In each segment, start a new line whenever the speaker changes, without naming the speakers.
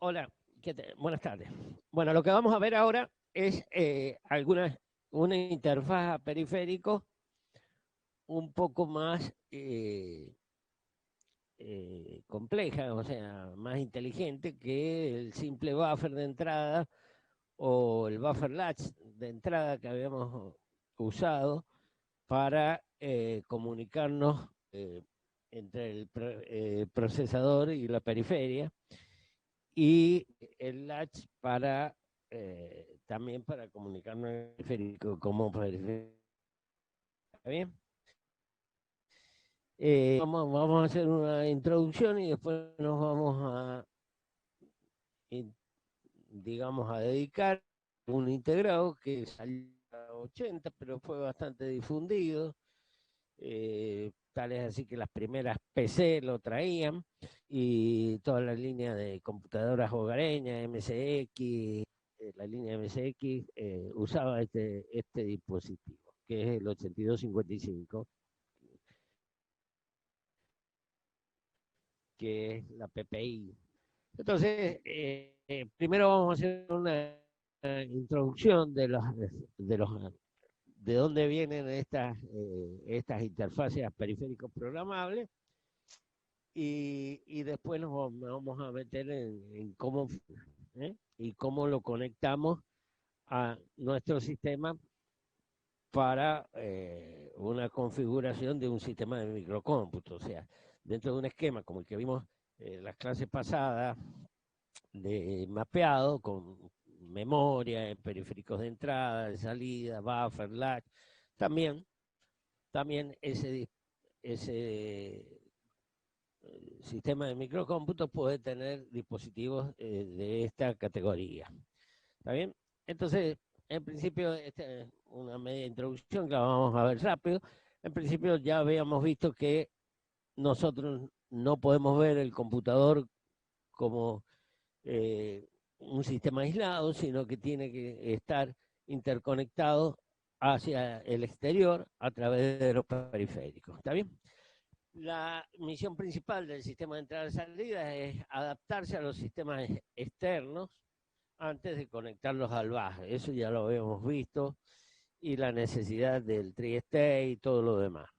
Hola, buenas tardes. Bueno, lo que vamos a ver ahora es una interfaz a periférico un poco más compleja, o sea, más inteligente que el simple buffer de entrada o el buffer latch de entrada que habíamos usado para comunicarnos entre el procesador y la periferia, y el latch para también para comunicarnos en periférico como periférico. ¿Está bien? Vamos a hacer una introducción y después nos vamos a, digamos, a dedicar un integrado que salió a 80, pero fue bastante difundido. Tal es así que las primeras PC lo traían y toda la línea de computadoras hogareñas, MSX, la línea MSX usaba este dispositivo, que es el 8255, que es la PPI. Entonces, primero vamos a hacer una introducción de dónde vienen estas interfaces periféricos programables, y después nos vamos a meter en cómo y cómo lo conectamos a nuestro sistema para una configuración de un sistema de microcómputo. O sea, dentro de un esquema como el que vimos en las clases pasadas, de mapeado con memoria, periféricos de entrada, de salida, buffer, latch, también ese sistema de microcómputos puede tener dispositivos de esta categoría. ¿Está bien? Entonces, en principio, esta es una media introducción que la vamos a ver rápido. En principio ya habíamos visto que nosotros no podemos ver el computador como un sistema aislado, sino que tiene que estar interconectado hacia el exterior a través de los periféricos. ¿Está bien? La misión principal del sistema de entrada y salida es adaptarse a los sistemas externos antes de conectarlos al bus. Eso ya lo habíamos visto, y la necesidad del tri-state y todo lo demás.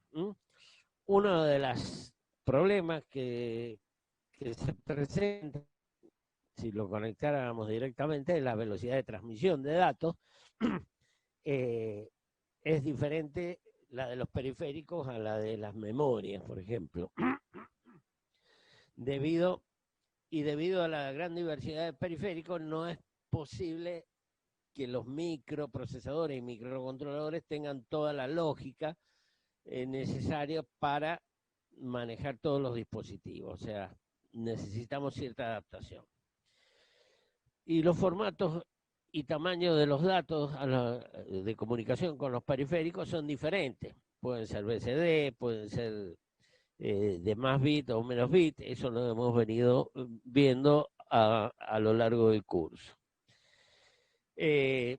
Uno de los problemas que se presenta si lo conectáramos directamente es la velocidad de transmisión de datos. Es diferente la de los periféricos a la de las memorias, por ejemplo. debido Debido a la gran diversidad de periféricos, no es posible que los microprocesadores y microcontroladores tengan toda la lógica necesaria para manejar todos los dispositivos. O sea, necesitamos cierta adaptación. Y los formatos y tamaño de los datos de comunicación con los periféricos son diferentes. Pueden ser BCD, pueden ser de más bit o menos bit. Eso lo hemos venido viendo a lo largo del curso. El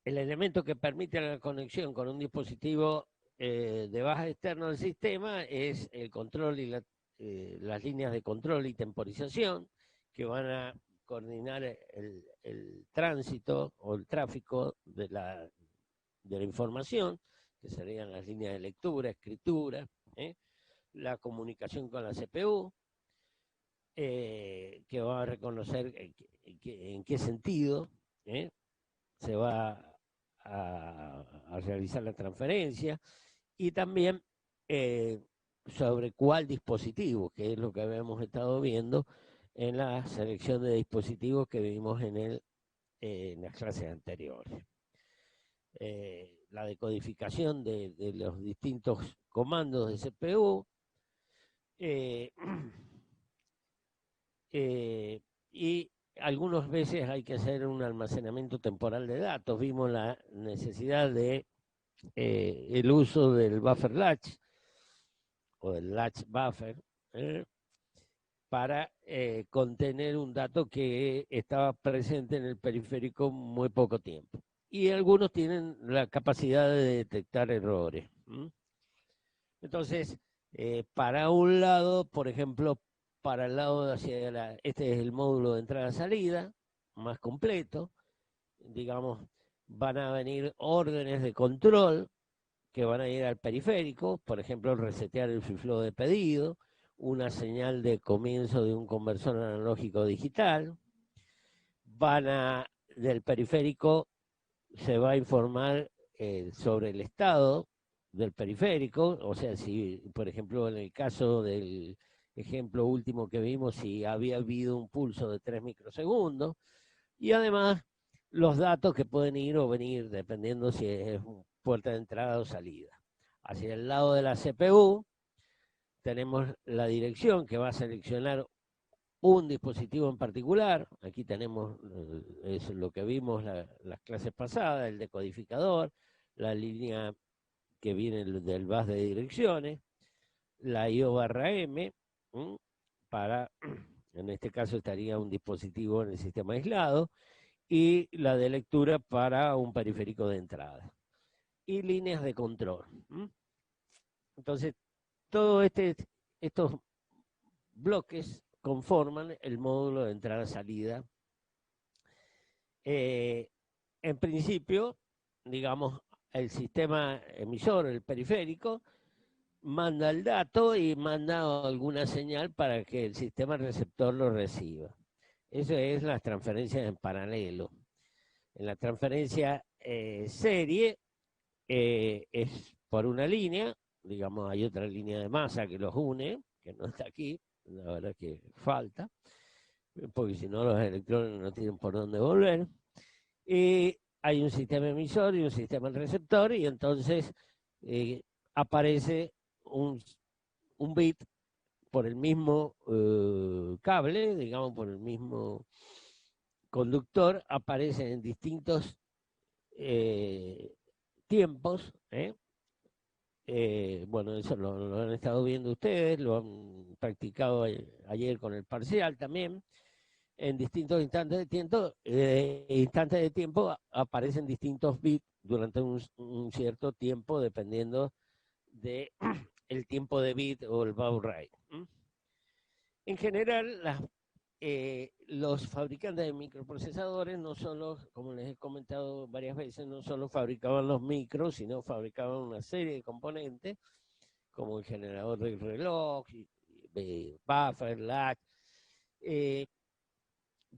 elemento que permite la conexión con un dispositivo de baja externo del sistema es el control y las líneas de control y temporización, que van a coordinar el tránsito o el tráfico de la información, que serían las líneas de lectura, escritura, la comunicación con la CPU, que va a reconocer en qué sentido se va a realizar la transferencia, y también sobre cuál dispositivo, que es lo que habíamos estado viendo en la selección de dispositivos que vimos en las clases anteriores. La decodificación de los distintos comandos de CPU, y algunas veces hay que hacer un almacenamiento temporal de datos. Vimos la necesidad de el uso del buffer latch o del latch buffer para contener un dato que estaba presente en el periférico muy poco tiempo. Y algunos tienen la capacidad de detectar errores. Entonces, para un lado, por ejemplo, para el lado hacia este es el módulo de entrada-salida, más completo. Digamos, van a venir órdenes de control que van a ir al periférico, por ejemplo, resetear el free flow de pedido, una señal de comienzo de un conversor analógico digital. Del periférico se va a informar sobre el estado del periférico, o sea, si, por ejemplo, en el caso del ejemplo último que vimos, si había habido un pulso de 3 microsegundos, y además los datos que pueden ir o venir, dependiendo si es puerta de entrada o salida. Hacia el lado de la CPU tenemos la dirección que va a seleccionar un dispositivo en particular. Aquí tenemos es lo que vimos las clases pasadas, el decodificador, la línea que viene del bus de direcciones, la IO/M, para, en este caso estaría un dispositivo en el sistema aislado, y la de lectura para un periférico de entrada. Y líneas de control. Entonces, todos estos bloques conforman el módulo de entrada-salida. En principio, digamos, el sistema emisor, el periférico, manda el dato y manda alguna señal para que el sistema receptor lo reciba. Eso es las transferencias en paralelo. En la transferencia serie es por una línea, digamos, hay otra línea de masa que los une, que no está aquí, la verdad que falta, porque si no los electrones no tienen por dónde volver. Y hay un sistema emisor y un sistema receptor, y entonces aparece un bit por el mismo cable, digamos, por el mismo conductor, aparece en distintos tiempos. Bueno, eso lo han estado viendo ustedes, lo han practicado ayer con el parcial también. En distintos instantes de tiempo aparecen distintos bits durante un cierto tiempo, dependiendo del tiempo de bit o el baud rate. En general, los fabricantes de microprocesadores no solo, como les he comentado varias veces, no solo fabricaban los micros, sino fabricaban una serie de componentes, como el generador del reloj, buffer, latch,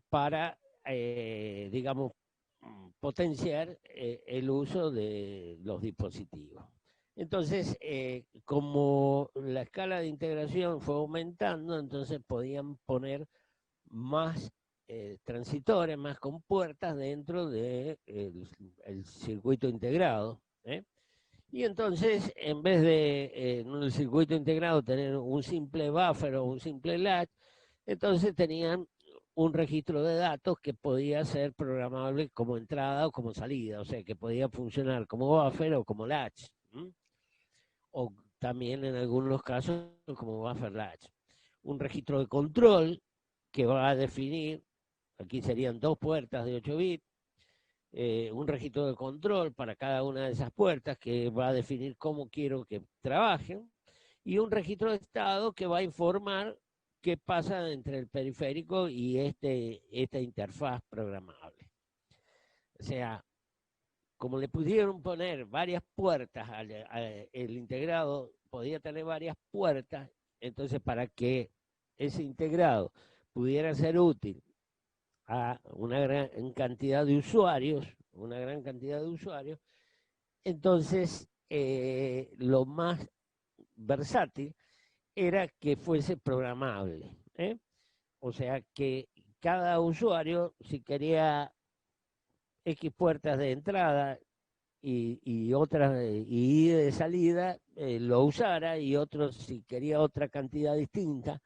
para, digamos, potenciar el uso de los dispositivos. Entonces, como la escala de integración fue aumentando, entonces podían poner más transitores, más compuertas dentro del circuito integrado. Y entonces, en vez de en el circuito integrado tener un simple buffer o un simple latch, entonces tenían un registro de datos que podía ser programable como entrada o como salida, o sea, que podía funcionar como buffer o como latch, o también en algunos casos como buffer latch. Un registro de control que va a definir, aquí serían 2 puertas de 8 bits, un registro de control para cada una de esas puertas que va a definir cómo quiero que trabajen, y un registro de estado que va a informar qué pasa entre el periférico y esta interfaz programable. O sea, como le pudieron poner varias puertas el integrado, podía tener varias puertas, entonces para que ese integrado pudiera ser útil a una gran cantidad de usuarios, entonces lo más versátil era que fuese programable. O sea, que cada usuario, si quería X puertas de entrada y otras y de salida, lo usara, y otros, si quería otra cantidad distinta,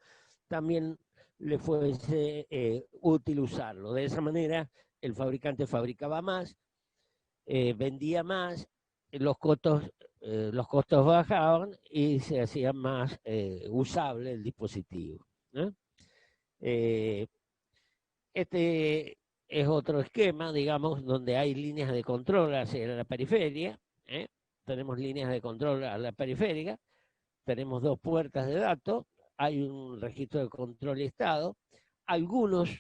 también le fuese útil usarlo. De esa manera, el fabricante fabricaba más, vendía más, los costos bajaban y se hacía más usable el dispositivo. Este es otro esquema, digamos, donde hay líneas de control hacia la periferia. Tenemos líneas de control a la periférica, tenemos 2 puertas de datos, hay un registro de control y estado. Algunos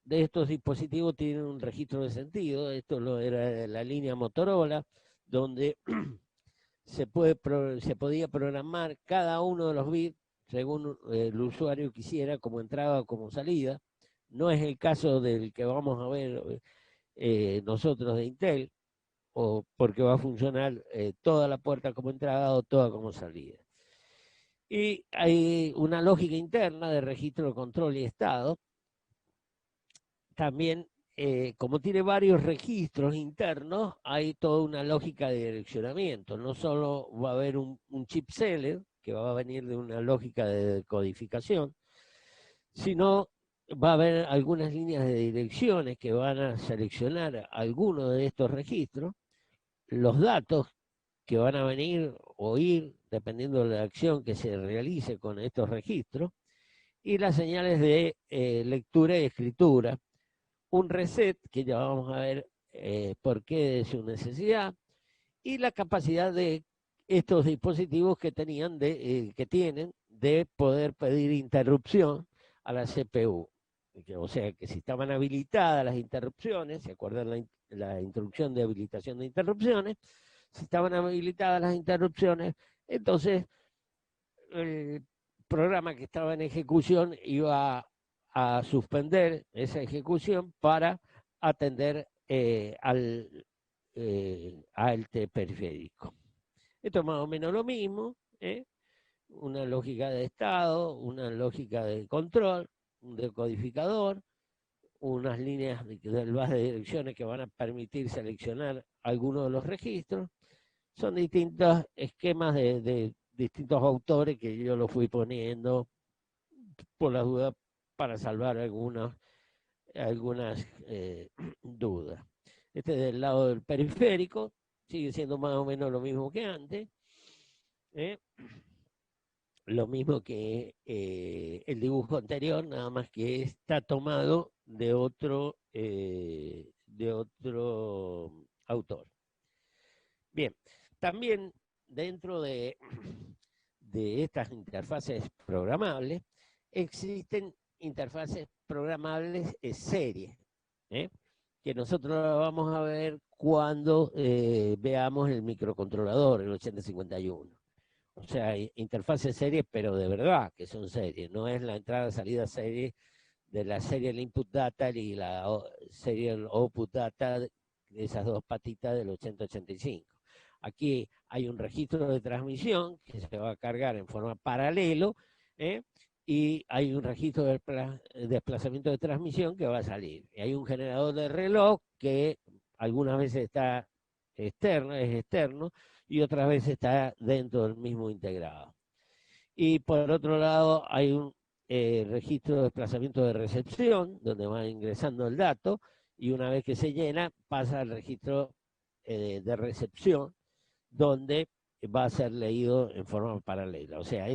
de estos dispositivos tienen un registro de sentido. Esto lo era la línea Motorola, donde se podía programar cada uno de los bits según el usuario quisiera, como entrada o como salida. No es el caso del que vamos a ver nosotros de Intel, o porque va a funcionar toda la puerta como entrada o toda como salida. Y hay una lógica interna de registro, control y estado. También, como tiene varios registros internos, hay toda una lógica de direccionamiento. No solo va a haber un chip seller, que va a venir de una lógica de codificación, sino va a haber algunas líneas de direcciones que van a seleccionar alguno de estos registros, los datos que van a venir o ir, dependiendo de la acción que se realice con estos registros, y las señales de lectura y escritura, un reset, que ya vamos a ver por qué es su necesidad, y la capacidad de estos dispositivos que tienen de poder pedir interrupción a la CPU. O sea, que si estaban habilitadas las interrupciones, ¿se acuerdan la instrucción de habilitación de interrupciones? Si estaban habilitadas las interrupciones, entonces el programa que estaba en ejecución iba a suspender esa ejecución para atender al periférico. Esto es más o menos lo mismo, una lógica de estado, una lógica de control, un decodificador, unas líneas del bus de direcciones que van a permitir seleccionar algunos de los registros. Son distintos esquemas de distintos autores que yo los fui poniendo por las dudas para salvar algunas dudas. Este del lado del periférico sigue siendo más o menos lo mismo que antes. Lo mismo que el dibujo anterior, nada más que está tomado de otro autor. Bien, también dentro de estas interfaces programables existen interfaces programables serie, que nosotros vamos a ver cuando veamos el microcontrolador, el 8051. O sea, interfaces series, pero de verdad que son series, no es la entrada-salida serie de la serial input data y la serial output data, de esas dos patitas del 8085. Aquí hay un registro de transmisión que se va a cargar en forma paralelo, y hay un registro de desplazamiento de transmisión que va a salir. Y hay un generador de reloj que algunas veces está es externo, y otras veces está dentro del mismo integrado. Y por otro lado hay un registro de desplazamiento de recepción, donde va ingresando el dato, y una vez que se llena, pasa al registro de recepción, donde va a ser leído en forma paralela. O sea,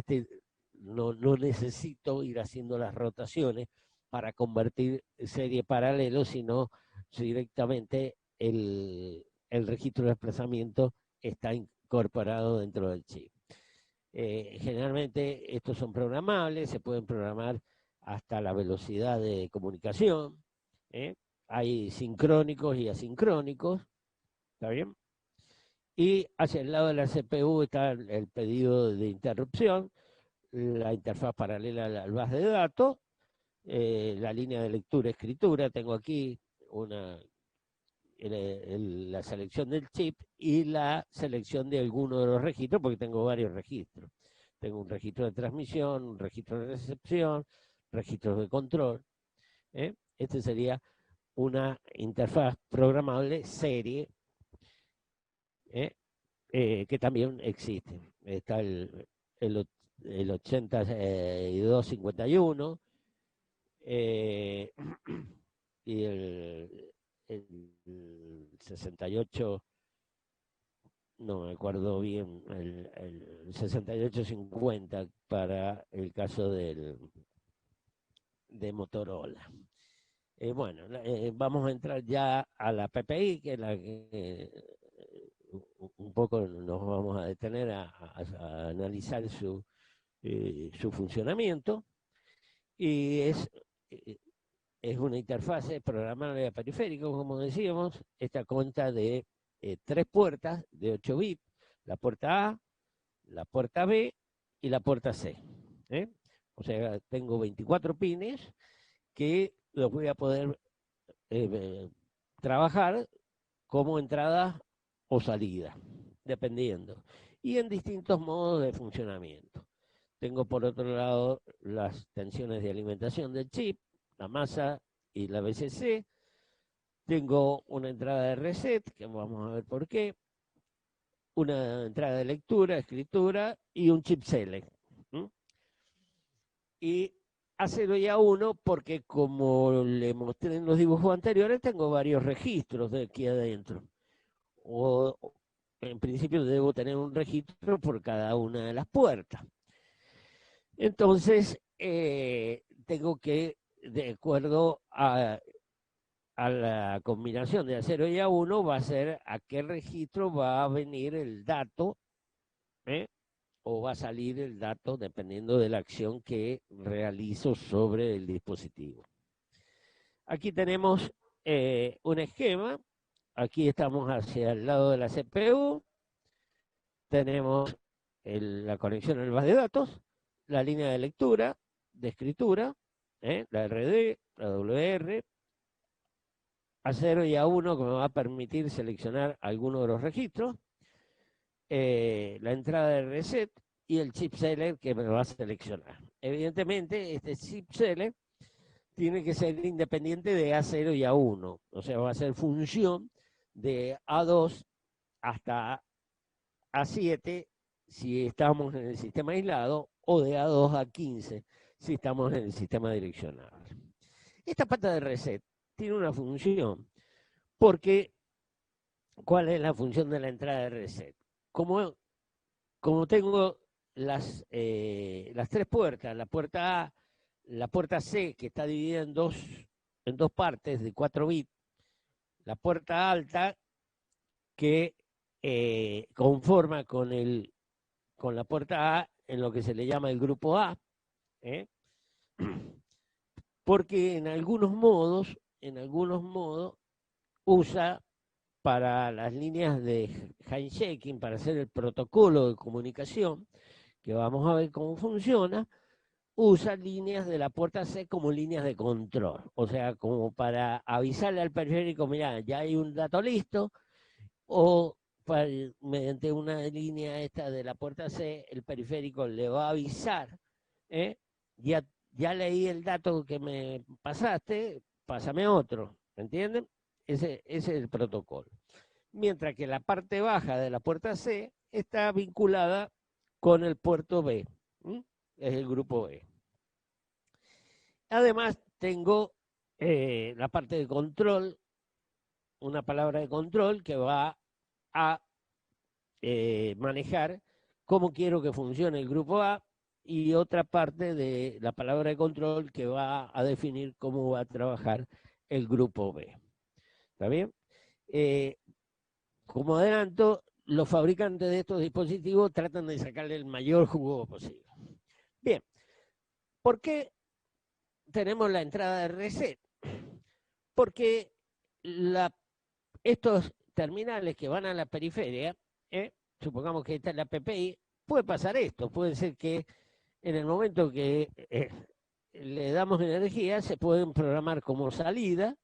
no necesito ir haciendo las rotaciones para convertir serie paralelo, sino directamente el registro de desplazamiento está incorporado dentro del chip. Generalmente estos son programables, se pueden programar hasta la velocidad de comunicación. Hay sincrónicos y asincrónicos, ¿está bien? Y hacia el lado de la CPU está el pedido de interrupción, la interfaz paralela al bus de datos, la línea de lectura-escritura. Tengo aquí la selección del chip y la selección de alguno de los registros, porque tengo varios registros. Tengo un registro de transmisión, un registro de recepción, registros de control. Este sería una interfaz programable serie, que también existe. Está el 8251 y el 68, no me acuerdo bien, el 6850 para el caso de Motorola. Bueno, vamos a entrar ya a la PPI, que es la que un poco nos vamos a detener a analizar su su funcionamiento, y es una interfase programable a periférico, como decíamos. Esta cuenta de 3 puertas de 8 bits, la puerta A, la puerta B y la puerta C. O sea, tengo 24 pines que los voy a poder trabajar como entrada o salida, dependiendo, y en distintos modos de funcionamiento. Tengo por otro lado las tensiones de alimentación del chip, la masa y la BCC. Tengo una entrada de reset, que vamos a ver por qué, una entrada de lectura, escritura y un chip select. Y A0 y A1 porque, como le mostré en los dibujos anteriores, tengo varios registros de aquí adentro. O en principio debo tener un registro por cada una de las puertas. Entonces, tengo que, de acuerdo a la combinación de A0 y A1, va a ser a qué registro va a venir el dato, o va a salir el dato dependiendo de la acción que realizo sobre el dispositivo. Aquí tenemos un esquema. Aquí estamos hacia el lado de la CPU. Tenemos la conexión al base de datos, la línea de lectura, de escritura, la RD, la WR, A0 y A1 que me va a permitir seleccionar alguno de los registros, la entrada de reset y el chip select que me va a seleccionar. Evidentemente, este chip select tiene que ser independiente de A0 y A1, o sea, va a ser función de A2 hasta A7 si estamos en el sistema aislado, o de A2 a 15 si estamos en el sistema direccional. Esta pata de reset tiene una función, porque ¿cuál es la función de la entrada de reset? Como tengo las 3 puertas, la puerta A, la puerta C, que está dividida en dos partes de 4 bits, la puerta alta, que conforma con la puerta A en lo que se le llama el grupo A, porque en algunos modos usa para las líneas de handshaking, para hacer el protocolo de comunicación, que vamos a ver cómo funciona, usa líneas de la puerta C como líneas de control, o sea, como para avisarle al periférico, mira, ya hay un dato listo, o mediante una línea esta de la puerta C, el periférico le va a avisar, ya leí el dato que me pasaste, pásame otro, ¿entienden? Ese es el protocolo. Mientras que la parte baja de la puerta C está vinculada con el puerto B, es el grupo B. Además, tengo la parte de control, una palabra de control que va a manejar cómo quiero que funcione el grupo A, y otra parte de la palabra de control que va a definir cómo va a trabajar el grupo B. ¿Está bien? Como adelanto, los fabricantes de estos dispositivos tratan de sacarle el mayor jugo posible. Bien, ¿por qué tenemos la entrada de reset? Porque estos terminales que van a la periferia, supongamos que esta es la PPI, puede pasar esto, puede ser que en el momento que le damos energía se pueden programar como salida,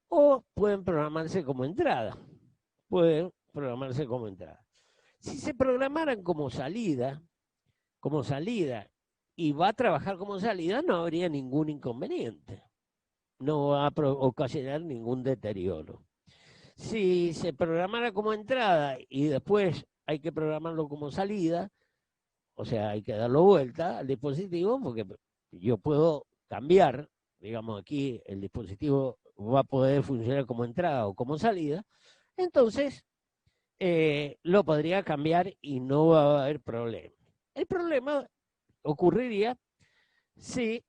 o pueden programarse como entrada. Pueden programarse como entrada. Si se programaran como salida, y va a trabajar como salida, no habría ningún inconveniente. No va a ocasionar ningún deterioro. Si se programara como entrada y después hay que programarlo como salida, o sea, hay que darlo vuelta al dispositivo, porque yo puedo cambiar, digamos, aquí el dispositivo va a poder funcionar como entrada o como salida, entonces lo podría cambiar y no va a haber problema. El problema ocurriría si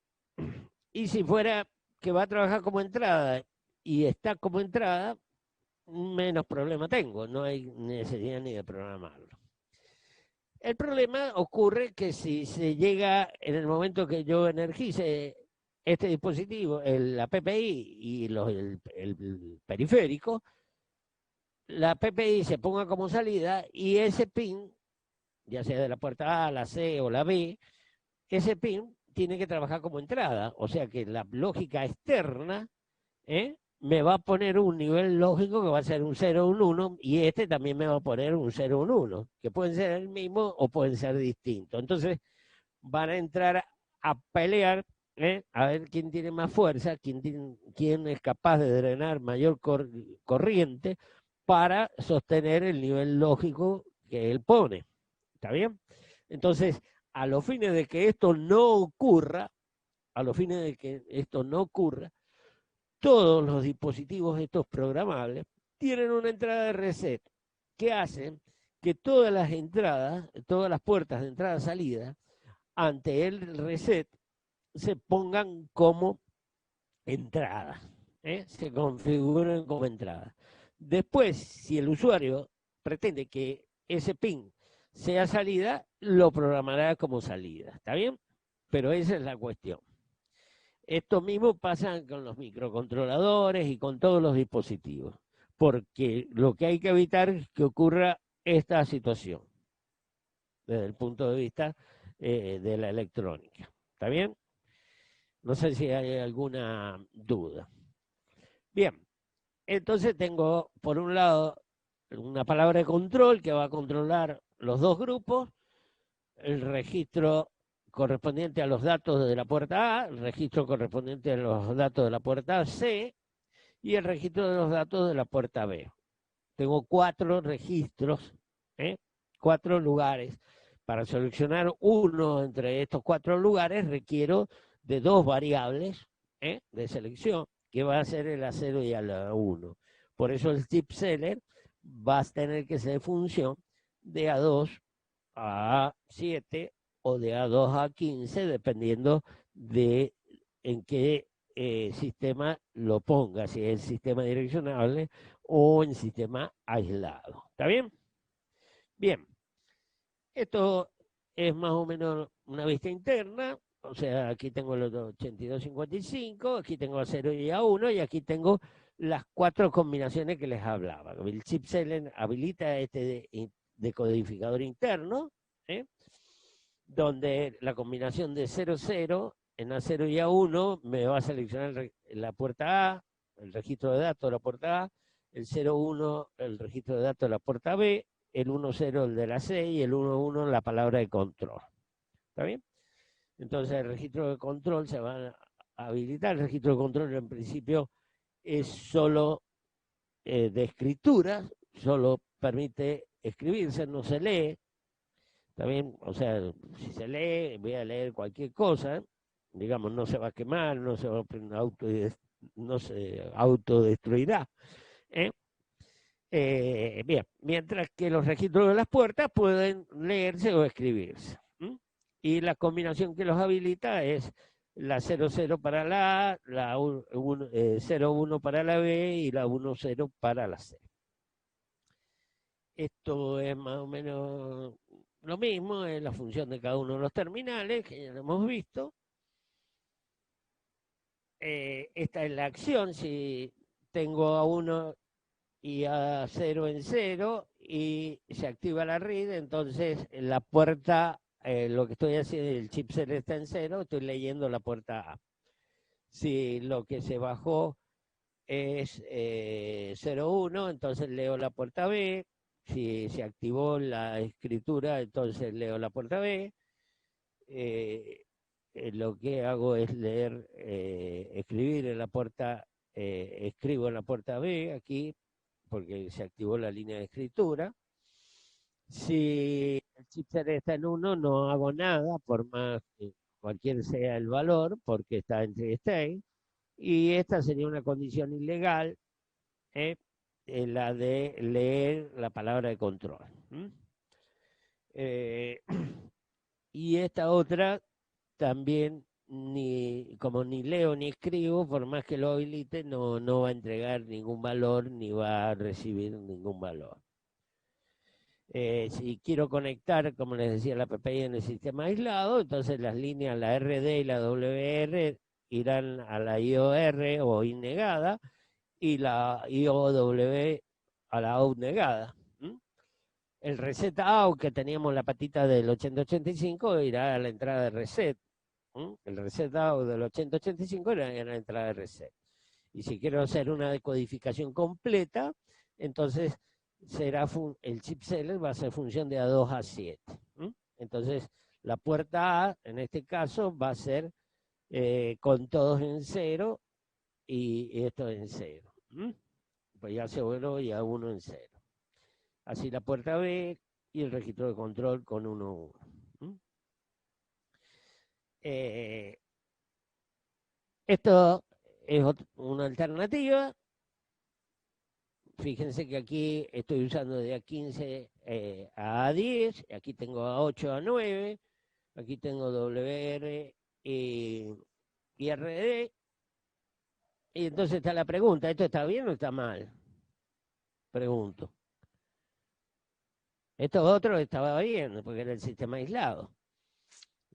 fuera que va a trabajar como entrada y está como entrada, menos problema tengo, no hay necesidad ni de programarlo. El problema ocurre que si se llega en el momento que yo energice este dispositivo, la PPI y el periférico, la PPI se ponga como salida y ese pin, ya sea de la puerta A, la C o la B, ese pin tiene que trabajar como entrada. O sea que la lógica externa me va a poner un nivel lógico que va a ser un 0, un 1, y este también me va a poner un 0, un 1, que pueden ser el mismo o pueden ser distintos. Entonces van a entrar a pelear, a ver quién tiene más fuerza, quién es capaz de drenar mayor corriente para sostener el nivel lógico que él pone. ¿Está bien? Entonces, a los fines de que esto no ocurra, a los fines de que esto no ocurra, todos los dispositivos estos programables tienen una entrada de reset que hacen que todas las entradas, todas las puertas de entrada-salida, ante el reset, se pongan como entrada, se configuren como entrada. Después, si el usuario pretende que ese pin sea salida, lo programará como salida. ¿Está bien? Pero esa es la cuestión. Esto mismo pasa con los microcontroladores y con todos los dispositivos, porque lo que hay que evitar es que ocurra esta situación desde el punto de vista de la electrónica. ¿Está bien? No sé si hay alguna duda. Bien, entonces tengo por un lado una palabra de control que va a controlar los dos grupos, el registro correspondiente a los datos de la puerta A, el registro correspondiente a los datos de la puerta C y el registro de los datos de la puerta B. Tengo 4 registros, 4 lugares. Para seleccionar uno entre estos 4 lugares requiero de 2 variables de selección, que va a ser el A0 y el A1. Por eso el chip seller va a tener que ser función de A2 a A7 o de A2 a A15, dependiendo de en qué sistema lo ponga, si es sistema direccionable o en sistema aislado. ¿Está bien? Bien. Esto es más o menos una vista interna. O sea, aquí tengo los 8255, aquí tengo A0 y A1 y aquí tengo las 4 combinaciones que les hablaba. El chip Selen habilita este decodificador interno, ¿eh? Donde la combinación de 00 en A0 y A1 me va a seleccionar la puerta A, el registro de datos de la puerta A, el 01 el registro de datos de la puerta B, el 10 el de la C y el 11 la palabra de control. ¿Está bien? Entonces el registro de control se va a habilitar. El registro de control en principio es solo de escritura, solo permite escribirse, no se lee. ¿Está bien? O sea, si se lee, voy a leer cualquier cosa, digamos, no se va a quemar, no se autodestruirá. ¿eh? Bien, mientras que los registros de las puertas pueden leerse o escribirse. Y la combinación que los habilita es la 00 para la A, la 01 para la B y la 10 para la C. Esto es más o menos lo mismo, es la función de cada uno de los terminales, que ya lo hemos visto. Esta es la acción, si tengo a 1 y a 0 en 0 y se activa la read, entonces la puerta, lo que estoy haciendo, el chip set está en 0, estoy leyendo la puerta A. Si lo que se bajó es 0,1, entonces leo la puerta B. Si se activó la escritura, entonces leo la puerta B. Lo que hago es leer, escribir en la puerta, escribo en la puerta B aquí, porque se activó la línea de escritura. Si el chipset está en 1, no hago nada, por más que cualquier sea el valor, porque está en state. Y esta sería una condición ilegal, ¿eh? La de leer la palabra de control. Y esta otra también, como ni leo ni escribo, por más que lo habilite, no va a entregar ningún valor ni va a recibir ningún valor. Si quiero conectar, como les decía, la PPI en el sistema aislado, entonces las líneas, la RD y la WR, irán a la IOR o I negada y la IOW a la OUT negada. El reset out que teníamos la patita del 8085 irá a la entrada de reset. El reset out del 8085 irá a la entrada de reset. Y si quiero hacer una decodificación completa, entonces será el chip seller va a ser función de A2 a 7. Entonces la puerta A en este caso va a ser con todos en 0 y esto en 0. Pues ya se vuelve ya 1 en 0. Así la puerta B y el registro de control con 1, 1. Esto es una alternativa. Fíjense que aquí estoy usando de A15 a A10, aquí tengo A8 a 9, aquí tengo WR y RD. Y entonces está la pregunta, ¿esto está bien o está mal? Pregunto. Esto otro estaba bien, porque era el sistema aislado.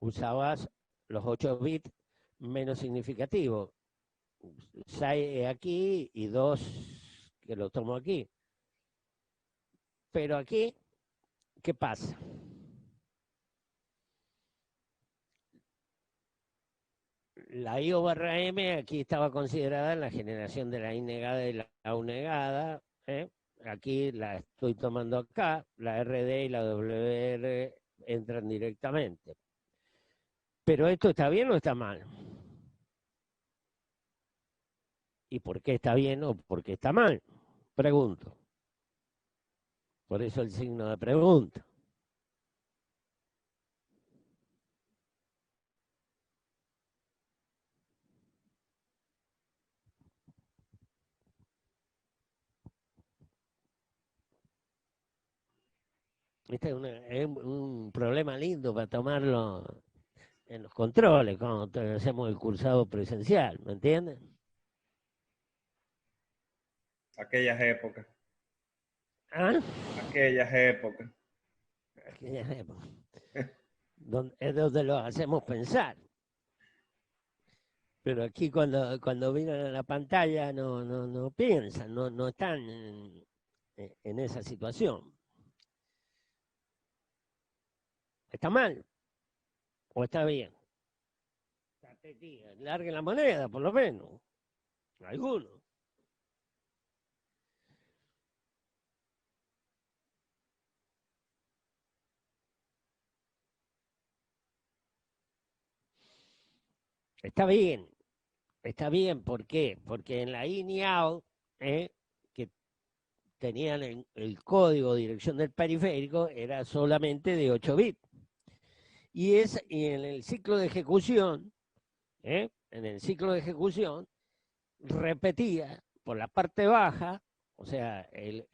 Usabas los 8 bits menos significativos. 6 aquí y 2 que lo tomo aquí. Pero aquí, ¿qué pasa? La IO barra M aquí estaba considerada en la generación de la I negada y la U negada. Aquí la estoy tomando acá, la RD y la WR entran directamente. Pero esto está bien o está mal. ¿Y por qué está bien o por qué está mal? Pregunto. Por eso el signo de pregunta. Este es un problema lindo para tomarlo en los controles cuando hacemos el cursado presencial, ¿me entienden?
Aquellas épocas.
¿Ah?
Aquellas épocas.
Aquellas épocas. Es donde lo hacemos pensar. Pero aquí cuando miran a la pantalla no piensan, no están en esa situación. ¿Está mal o está bien? Largue la moneda, por lo menos. Algunos. Está bien. Está bien, ¿por qué? Porque en la INIAO, que tenían el código de dirección del periférico, era solamente de 8 bits. Y en el ciclo de ejecución, en el ciclo de ejecución, repetía por la parte baja, o sea, el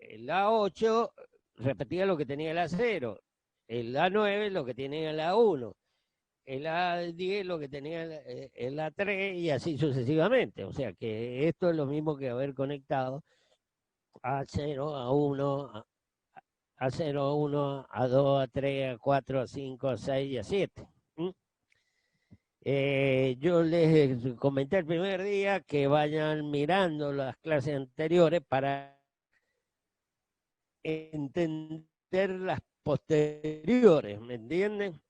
A8 repetía lo que tenía el A0, el A9 lo que tenía el A1, el A10 lo que tenía el A3 y así sucesivamente. O sea que esto es lo mismo que haber conectado A0, A1, A0, A1, A2, A3, A4, A5, A6 y A7. Yo les comenté el primer día que vayan mirando las clases anteriores para entender las posteriores, ¿me entienden?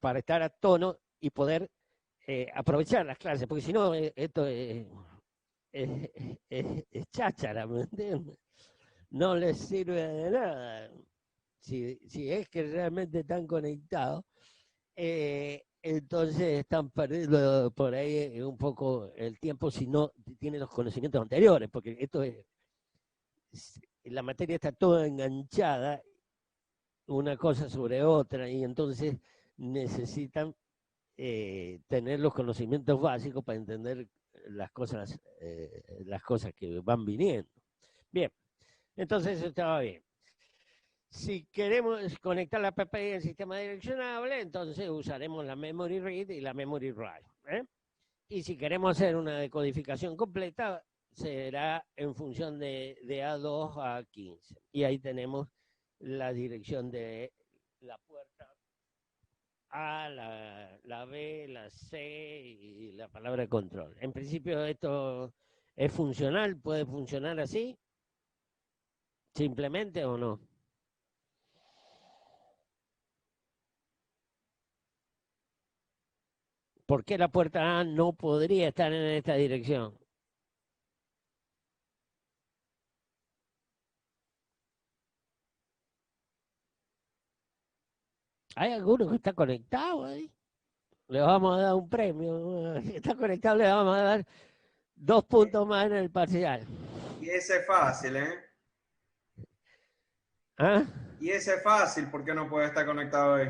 Para estar a tono y poder aprovechar las clases, porque si no, esto es cháchara, ¿me entiendes? No les sirve de nada. Si es que realmente están conectados, entonces están perdiendo por ahí un poco el tiempo si no tienen los conocimientos anteriores, porque la materia está toda enganchada una cosa sobre otra y entonces necesitan tener los conocimientos básicos para entender las cosas que van viniendo. Bien, entonces eso estaba bien. Si queremos conectar la PPI al sistema direccionable, entonces usaremos la memory read y la memory write. Y si queremos hacer una decodificación completa, será en función de A2 a 15. Y ahí tenemos la dirección de la puerta A, la B, la C y la palabra de control. En principio esto es funcional, puede funcionar así, simplemente o no. ¿Por qué la puerta A no podría estar en esta dirección? ¿Hay alguno que está conectado ahí? Le vamos a dar un premio. Si está conectado, le vamos a dar 2 puntos más en el parcial.
Y ese es fácil, ¿eh?
¿Ah?
Y ese es fácil, ¿por qué no puede estar conectado ahí?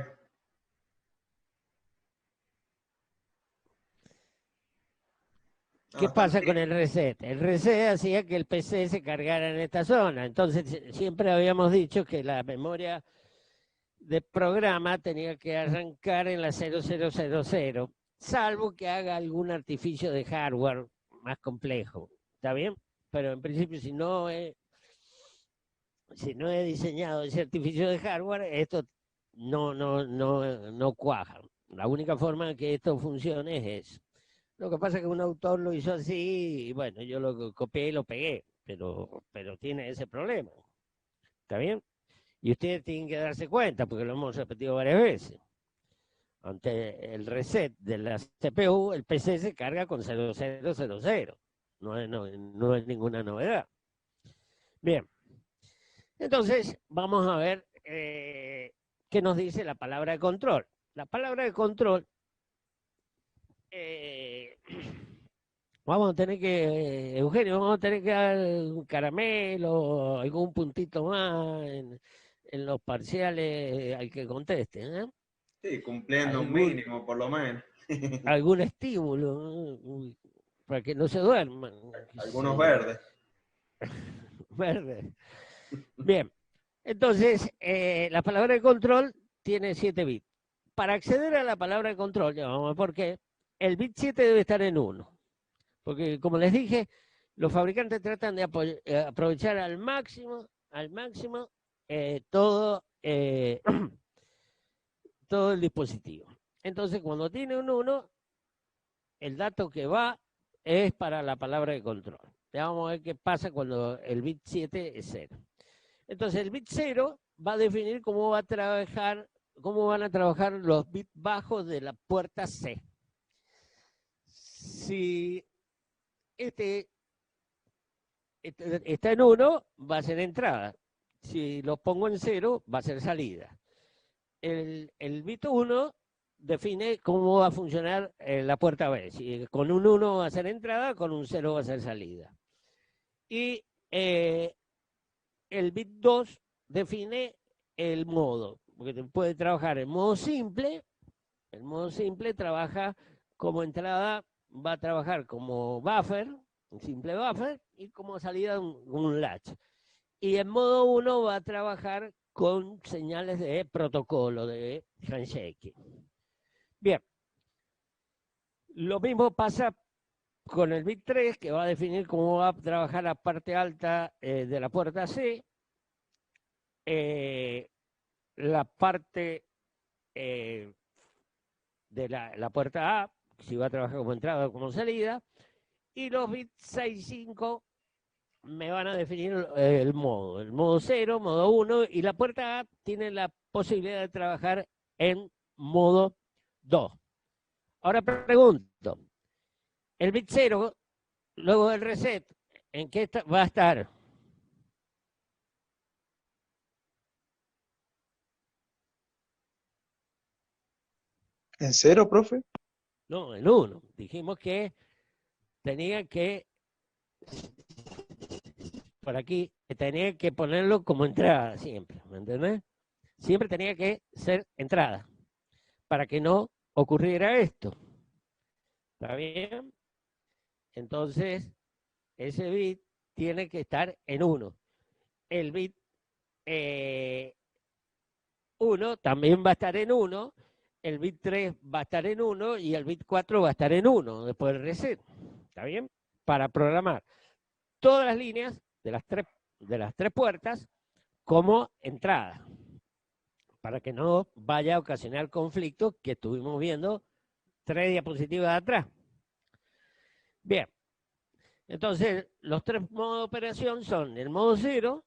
¿Qué
No,
pasa con
también.
el reset? El reset hacía que el PC se cargara en esta zona. Entonces, siempre habíamos dicho que la memoria de programa tenía que arrancar en la 0000, salvo que haga algún artificio de hardware más complejo. ¿Está bien? Pero en principio, si no he diseñado ese artificio de hardware, esto no cuaja. La única forma de que esto funcione es eso. Lo que pasa es que un autor lo hizo así y bueno, yo lo copié y lo pegué, pero tiene ese problema. ¿Está bien? Y ustedes tienen que darse cuenta, porque lo hemos repetido varias veces. Ante el reset de la CPU, el PC se carga con 0000. No es ninguna novedad. Bien, entonces vamos a ver qué nos dice la palabra de control. La palabra de control, eh, vamos a tener que, Eugenio, vamos a tener que dar un caramelo, algún puntito más en los parciales al que conteste, ¿eh?
Sí, cumpliendo un
Algún,
mínimo, por lo menos.
algún estímulo, ¿no? Para que no se duerman, qué
Algunos
sé yo.
verdes.
Verde. Bien, entonces la palabra de control tiene 7 bits. Para acceder a la palabra de control, ya vamos a ver por qué, el bit 7 debe estar en 1. Porque como les dije, los fabricantes tratan de aprovechar al máximo todo, todo el dispositivo. Entonces, cuando tiene un 1, el dato que va es para la palabra de control. Ya vamos a ver qué pasa cuando el bit 7 es 0. Entonces, el bit 0 va a definir cómo va a trabajar, cómo van a trabajar los bits bajos de la puerta C. Si este está en 1, va a ser entrada. Si lo pongo en 0, va a ser salida. El bit 1 define cómo va a funcionar la puerta B. Si con un 1 va a ser entrada, con un 0 va a ser salida. Y el bit 2 define el modo, porque puede trabajar en modo simple. El modo simple trabaja como entrada, va a trabajar como buffer, un simple buffer, y como salida un latch. Y en modo 1 va a trabajar con señales de protocolo, de handshake. Bien, lo mismo pasa con el bit 3, que va a definir cómo va a trabajar la parte alta de la puerta C, la parte de la puerta A, si va a trabajar como entrada o como salida, y los bits 6 y 5 me van a definir el modo 0, modo 1, y la puerta A tiene la posibilidad de trabajar en modo 2. Ahora pregunto, el bit 0, luego del reset, ¿en qué va a estar?
¿En cero, profe?
No, en 1. Dijimos que tenía que, por aquí, tenía que ponerlo como entrada siempre, ¿me entendés? Siempre tenía que ser entrada, para que no ocurriera esto. ¿Está bien? Entonces, ese bit tiene que estar en 1. El bit 1 también va a estar en 1, el bit 3 va a estar en 1 y el bit 4 va a estar en 1 después del reset. ¿Está bien? Para programar todas las líneas de las tres puertas como entrada, para que no vaya a ocasionar conflictos que estuvimos viendo 3 diapositivas atrás. Bien, entonces los 3 modos de operación son el modo 0,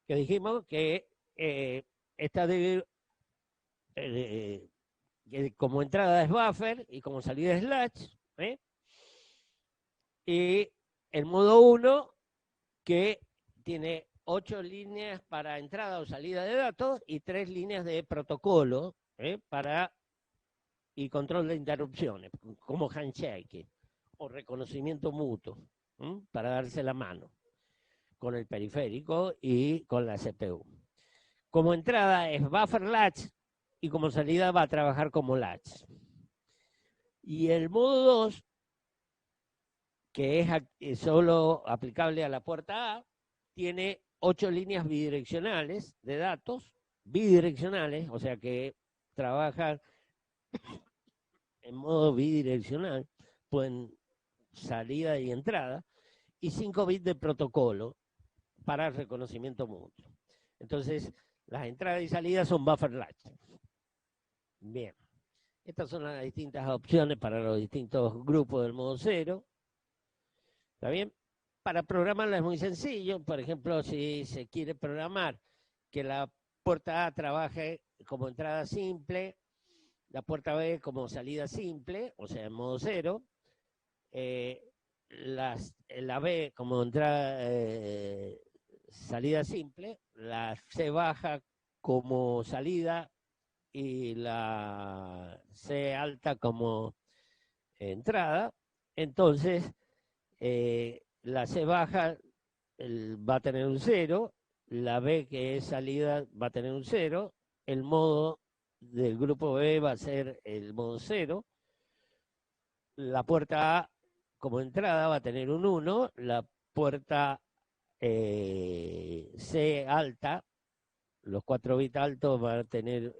que dijimos que está que como entrada es buffer y como salida es latch, y el modo 1, que tiene 8 líneas para entrada o salida de datos y 3 líneas de protocolo para y control de interrupciones, como handshake o reconocimiento mutuo, para darse la mano con el periférico y con la CPU. Como entrada es buffer latch y como salida va a trabajar como latch. Y el modo 2, que es solo aplicable a la puerta A, tiene 8 líneas bidireccionales de datos, bidireccionales, o sea que trabajan en modo bidireccional, pueden salida y entrada, y 5 bits de protocolo para el reconocimiento mutuo. Entonces, las entradas y salidas son buffer latch. Bien, estas son las distintas opciones para los distintos grupos del modo 0. ¿Está bien? Para programarla es muy sencillo. Por ejemplo, si se quiere programar que la puerta A trabaje como entrada simple, la puerta B como salida simple, o sea, en modo 0, la B como entrada salida simple, la C baja como salida y la C alta como entrada. Entonces, la C baja va a tener un 0, la B, que es salida, va a tener un 0, el modo del grupo B va a ser el modo 0, la puerta A como entrada va a tener un 1, la puerta C alta, los 4 bits altos van a tener,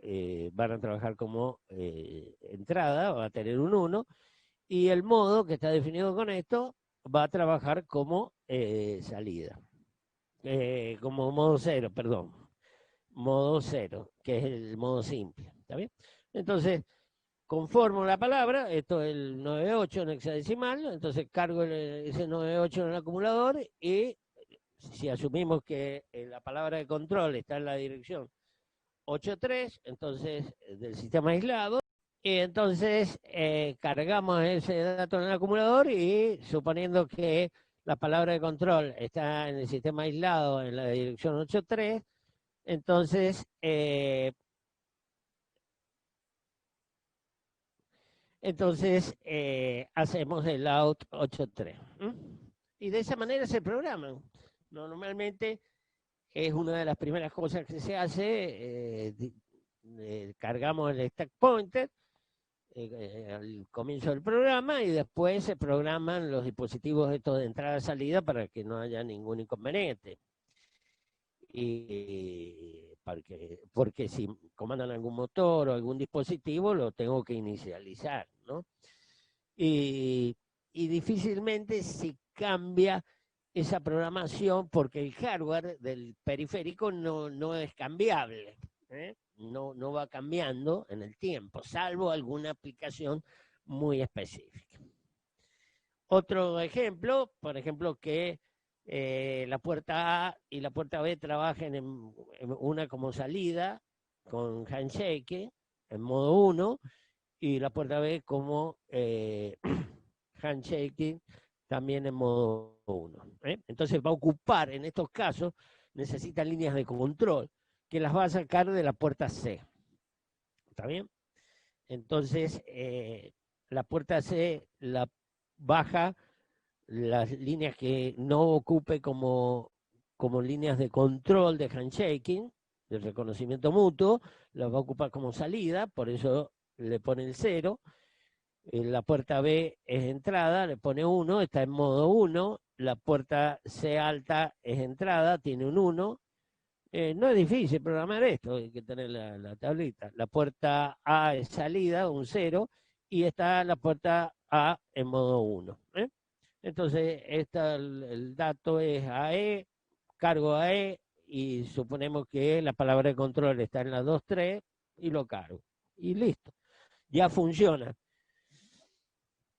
van a trabajar como entrada, va a tener un 1, y el modo que está definido con esto va a trabajar como salida, como modo 0, perdón, modo 0, que es el modo simple, ¿está bien? Entonces, conformo la palabra, esto es el 98 en hexadecimal, entonces cargo ese 98 en el acumulador y si asumimos que la palabra de control está en la dirección 8.3, entonces del sistema aislado, y entonces cargamos ese dato en el acumulador y suponiendo que la palabra de control está en el sistema aislado en la dirección 8.3, entonces hacemos el out 8.3. Y de esa manera se programan. Normalmente es una de las primeras cosas que se hace. Cargamos el stack pointer al comienzo del programa y después se programan los dispositivos estos de entrada-salida para que no haya ningún inconveniente. Y porque si comandan algún motor o algún dispositivo, lo tengo que inicializar, ¿no? Y difícilmente se cambia esa programación porque el hardware del periférico no es cambiable, no va cambiando en el tiempo, salvo alguna aplicación muy específica. Otro ejemplo, por ejemplo, que la puerta A y la puerta B trabajen en una como salida con handshake en modo 1 y la puerta B como handshake también en modo 1. Entonces va a ocupar, en estos casos, necesita líneas de control que las va a sacar de la puerta C. ¿Está bien? Entonces, la puerta C la baja las líneas que no ocupe como líneas de control de handshaking, de reconocimiento mutuo, las va a ocupar como salida, por eso le pone el 0. La puerta B es entrada, le pone 1, está en modo 1. La puerta C alta es entrada, tiene un 1. No es difícil programar esto, hay que tener la tablita. La puerta A es salida, un 0, y está la puerta A en modo 1. Entonces, el dato es AE, cargo AE y suponemos que la palabra de control está en la 2.3 y lo cargo. Y listo. Ya funciona.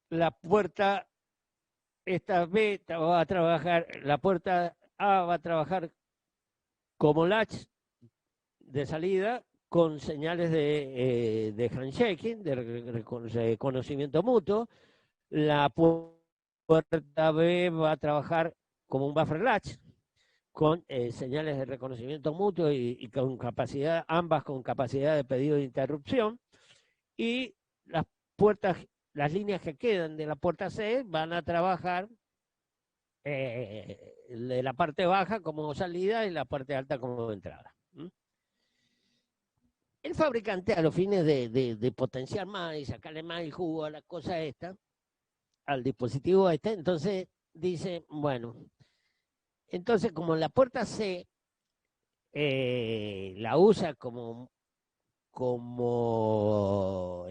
La puerta, esta B va a trabajar, la puerta A va a trabajar como latch de salida con señales de handshaking, de reconocimiento mutuo. La puerta B va a trabajar como un buffer latch con señales de reconocimiento mutuo y con capacidad, ambas con capacidad de pedido de interrupción. Y las puertas, las líneas que quedan de la puerta C van a trabajar de la parte baja como salida y la parte alta como entrada. El fabricante, a los fines de potenciar más y sacarle más el jugo a la cosa esta, al dispositivo este, entonces dice, bueno, entonces como la puerta C la usa como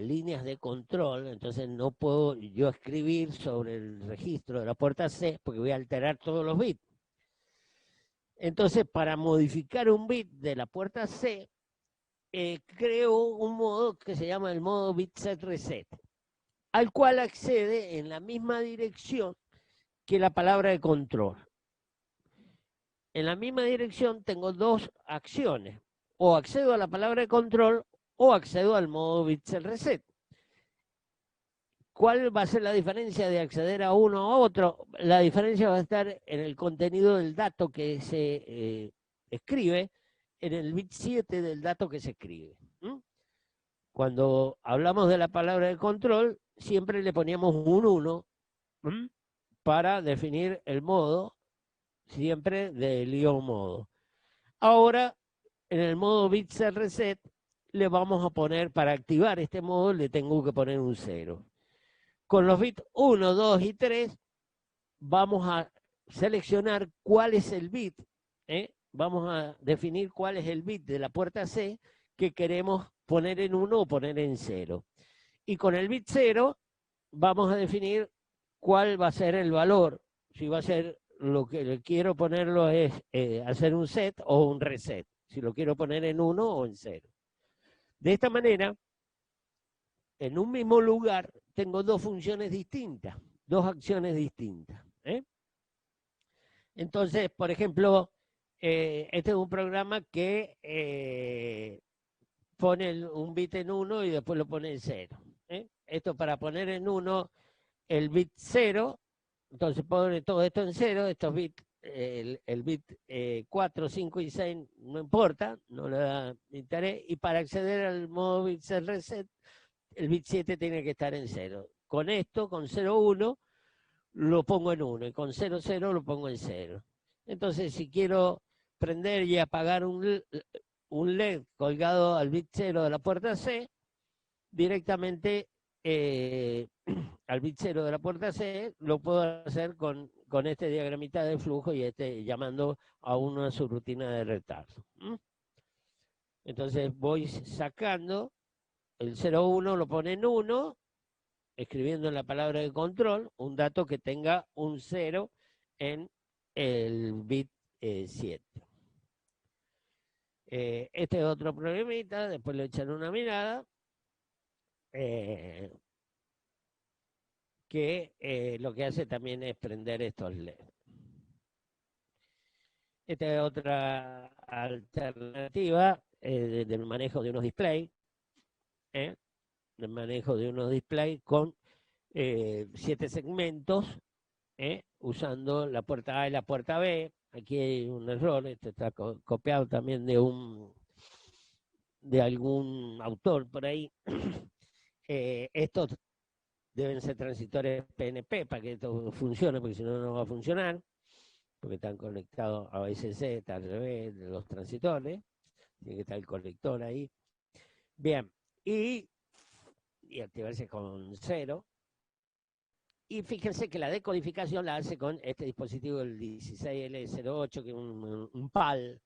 líneas de control, entonces no puedo yo escribir sobre el registro de la puerta C porque voy a alterar todos los bits. Entonces, para modificar un bit de la puerta C, creo un modo que se llama el modo bit set reset, al cual accede en la misma dirección que la palabra de control. En la misma dirección tengo dos acciones, o accedo a la palabra de control o accedo al modo bit set reset. ¿Cuál va a ser la diferencia de acceder a uno o a otro? La diferencia va a estar en el contenido del dato que se escribe, en el bit 7 del dato que se escribe. Cuando hablamos de la palabra de control, siempre le poníamos un 1 para definir el modo, siempre del guión modo. Ahora, en el modo bit set reset, le vamos a poner, para activar este modo, le tengo que poner un 0. Con los bits 1, 2 y 3 vamos a seleccionar cuál es el bit, vamos a definir cuál es el bit de la puerta C que queremos poner en 1 o poner en 0. Y con el bit 0 vamos a definir cuál va a ser el valor, si va a ser lo que quiero ponerlo es hacer un set o un reset, si lo quiero poner en 1 o en 0. De esta manera, en un mismo lugar tengo dos funciones distintas, dos acciones distintas. Entonces, por ejemplo, este es un programa que pone un bit en 1 y después lo pone en 0. Esto para poner en 1 el bit 0, entonces pone todo esto en 0, estos bits, el bit 4, 5 y 6 no importa, no le da interés, y para acceder al modo bit set reset, el bit 7 tiene que estar en 0. Con esto, con 0, 1, lo pongo en 1 y con 0, 0 lo pongo en 0. Entonces, si quiero prender y apagar un LED colgado al bit 0 de la puerta C, directamente al bit 0 de la puerta C lo puedo hacer con este diagramita de flujo y llamando a una subrutina de retardo. Entonces voy sacando el 0,1 lo pone en 1, escribiendo en la palabra de control un dato que tenga un 0 en el bit 7. Este es otro problemita, después le echan una mirada, que lo que hace también es prender estos LED. Esta es otra alternativa del manejo de unos displays. Del manejo de unos displays con 7 segmentos, usando la puerta A y la puerta B. Aquí hay un error, esto está copiado también de algún autor por ahí. Estos deben ser transistores PNP para que esto funcione, porque si no, no va a funcionar, porque están conectados a VCC, está al revés de los transistores, tiene que estar el conector ahí. Bien, y activarse con 0. Y fíjense que la decodificación la hace con este dispositivo, el 16L08, que es un PAL,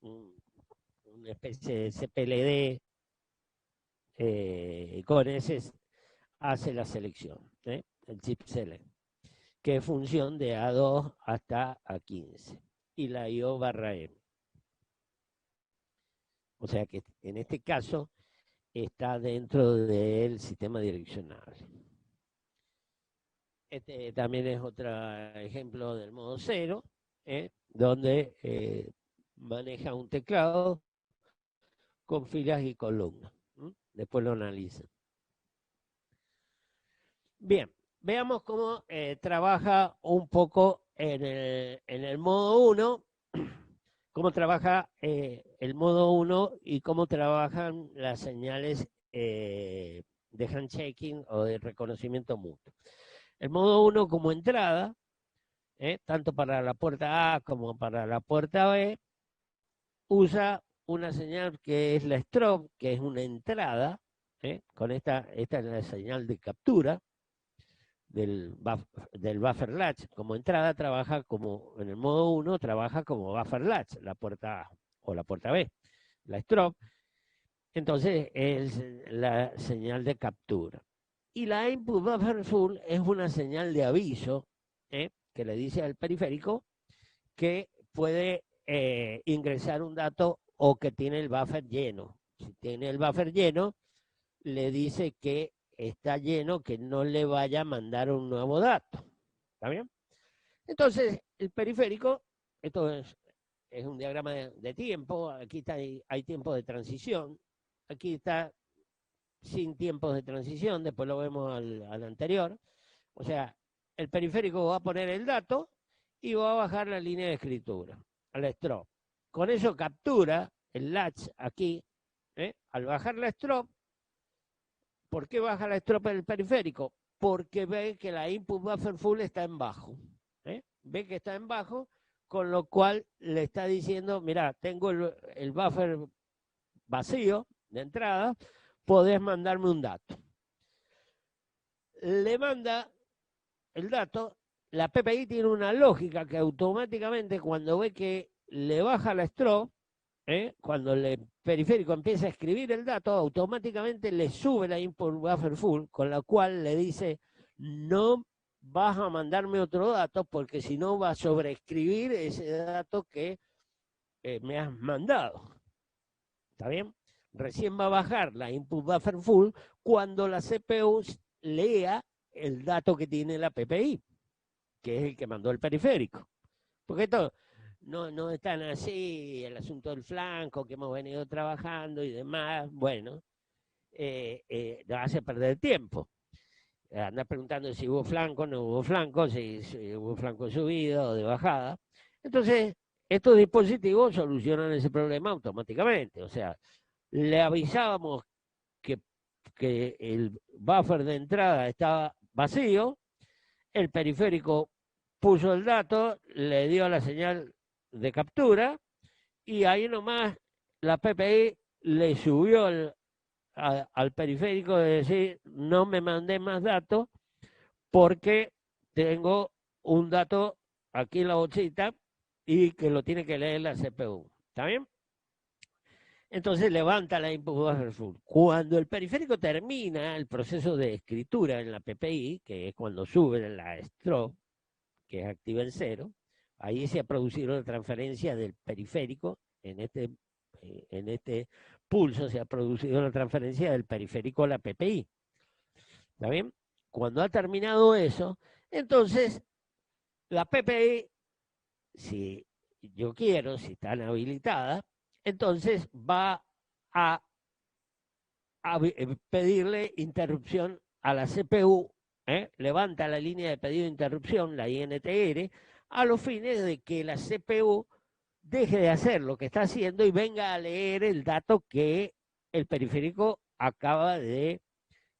una especie de CPLD, con ese hace la selección, el chip select, que es función de A2 hasta A15, y la IO /M. O sea que en este caso está dentro del sistema direccional. Este también es otro ejemplo del modo 0, donde maneja un teclado con filas y columnas. Después lo analiza. Bien, veamos cómo trabaja un poco en el modo 1, cómo trabaja el modo 1 y cómo trabajan las señales de handshaking o de reconocimiento mutuo. El modo 1 como entrada, tanto para la puerta A como para la puerta B, usa una señal que es la strobe, que es una entrada, con esta es la señal de captura del buffer latch. Como entrada trabaja como, en el modo 1 trabaja como buffer latch, la puerta A o la puerta B, la strobe. Entonces es la señal de captura. Y la input buffer full es una señal de aviso que le dice al periférico que puede ingresar un dato o que tiene el buffer lleno. Si tiene el buffer lleno, le dice que está lleno, que no le vaya a mandar un nuevo dato. ¿Está bien? Entonces, el periférico, esto es un diagrama de tiempo, aquí está, hay tiempo de transición, aquí está sin tiempos de transición, después lo vemos al anterior. O sea, el periférico va a poner el dato y va a bajar la línea de escritura, al strobe. Con eso captura el latch aquí, al bajar la strobe. ¿Por qué baja la strobe del periférico? Porque ve que la input buffer full está en bajo. Ve que está en bajo, con lo cual le está diciendo, mira, tengo el buffer vacío de entrada, podés mandarme un dato. Le manda el dato, la PPI tiene una lógica que automáticamente cuando ve que le baja la strobe, cuando el periférico empieza a escribir el dato, automáticamente le sube la input buffer full, con la cual le dice, no vas a mandarme otro dato porque si no va a sobreescribir ese dato que me has mandado. ¿Está bien? Recién va a bajar la input buffer full cuando la CPU lea el dato que tiene la PPI, que es el que mandó el periférico. Porque esto no es tan así, el asunto del flanco que hemos venido trabajando y demás, bueno, lo hace perder tiempo. Andar preguntando si hubo flanco, no hubo flanco, si hubo flanco subido o de bajada. Entonces, estos dispositivos solucionan ese problema automáticamente. O sea, le avisábamos que el buffer de entrada estaba vacío, el periférico puso el dato, le dio la señal de captura y ahí nomás la PPI le subió al periférico de decir no me mandé más datos porque tengo un dato aquí en la bolsita y que lo tiene que leer la CPU. ¿Está bien? Entonces levanta la input buffer full. Cuando el periférico termina el proceso de escritura en la PPI, que es cuando sube la strobe, que es activa en 0, ahí se ha producido la transferencia del periférico, en este pulso se ha producido la transferencia del periférico a la PPI. ¿Está bien? Cuando ha terminado eso, entonces la PPI, si yo quiero, si están habilitadas, entonces va a pedirle interrupción a la CPU, levanta la línea de pedido de interrupción, la INTR, a los fines de que la CPU deje de hacer lo que está haciendo y venga a leer el dato que el periférico acaba de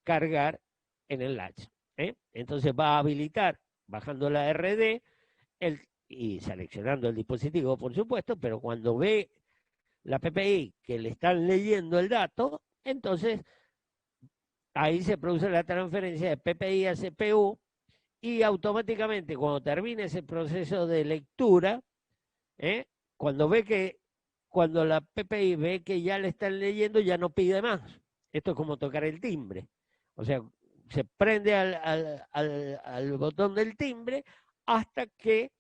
cargar en el latch. Entonces va a habilitar, bajando la RD y seleccionando el dispositivo, por supuesto, pero cuando ve la PPI que le están leyendo el dato, entonces ahí se produce la transferencia de PPI a CPU y automáticamente cuando termine ese proceso de lectura, cuando la PPI ve que ya le están leyendo, ya no pide más. Esto es como tocar el timbre. O sea, se prende al botón del timbre hasta que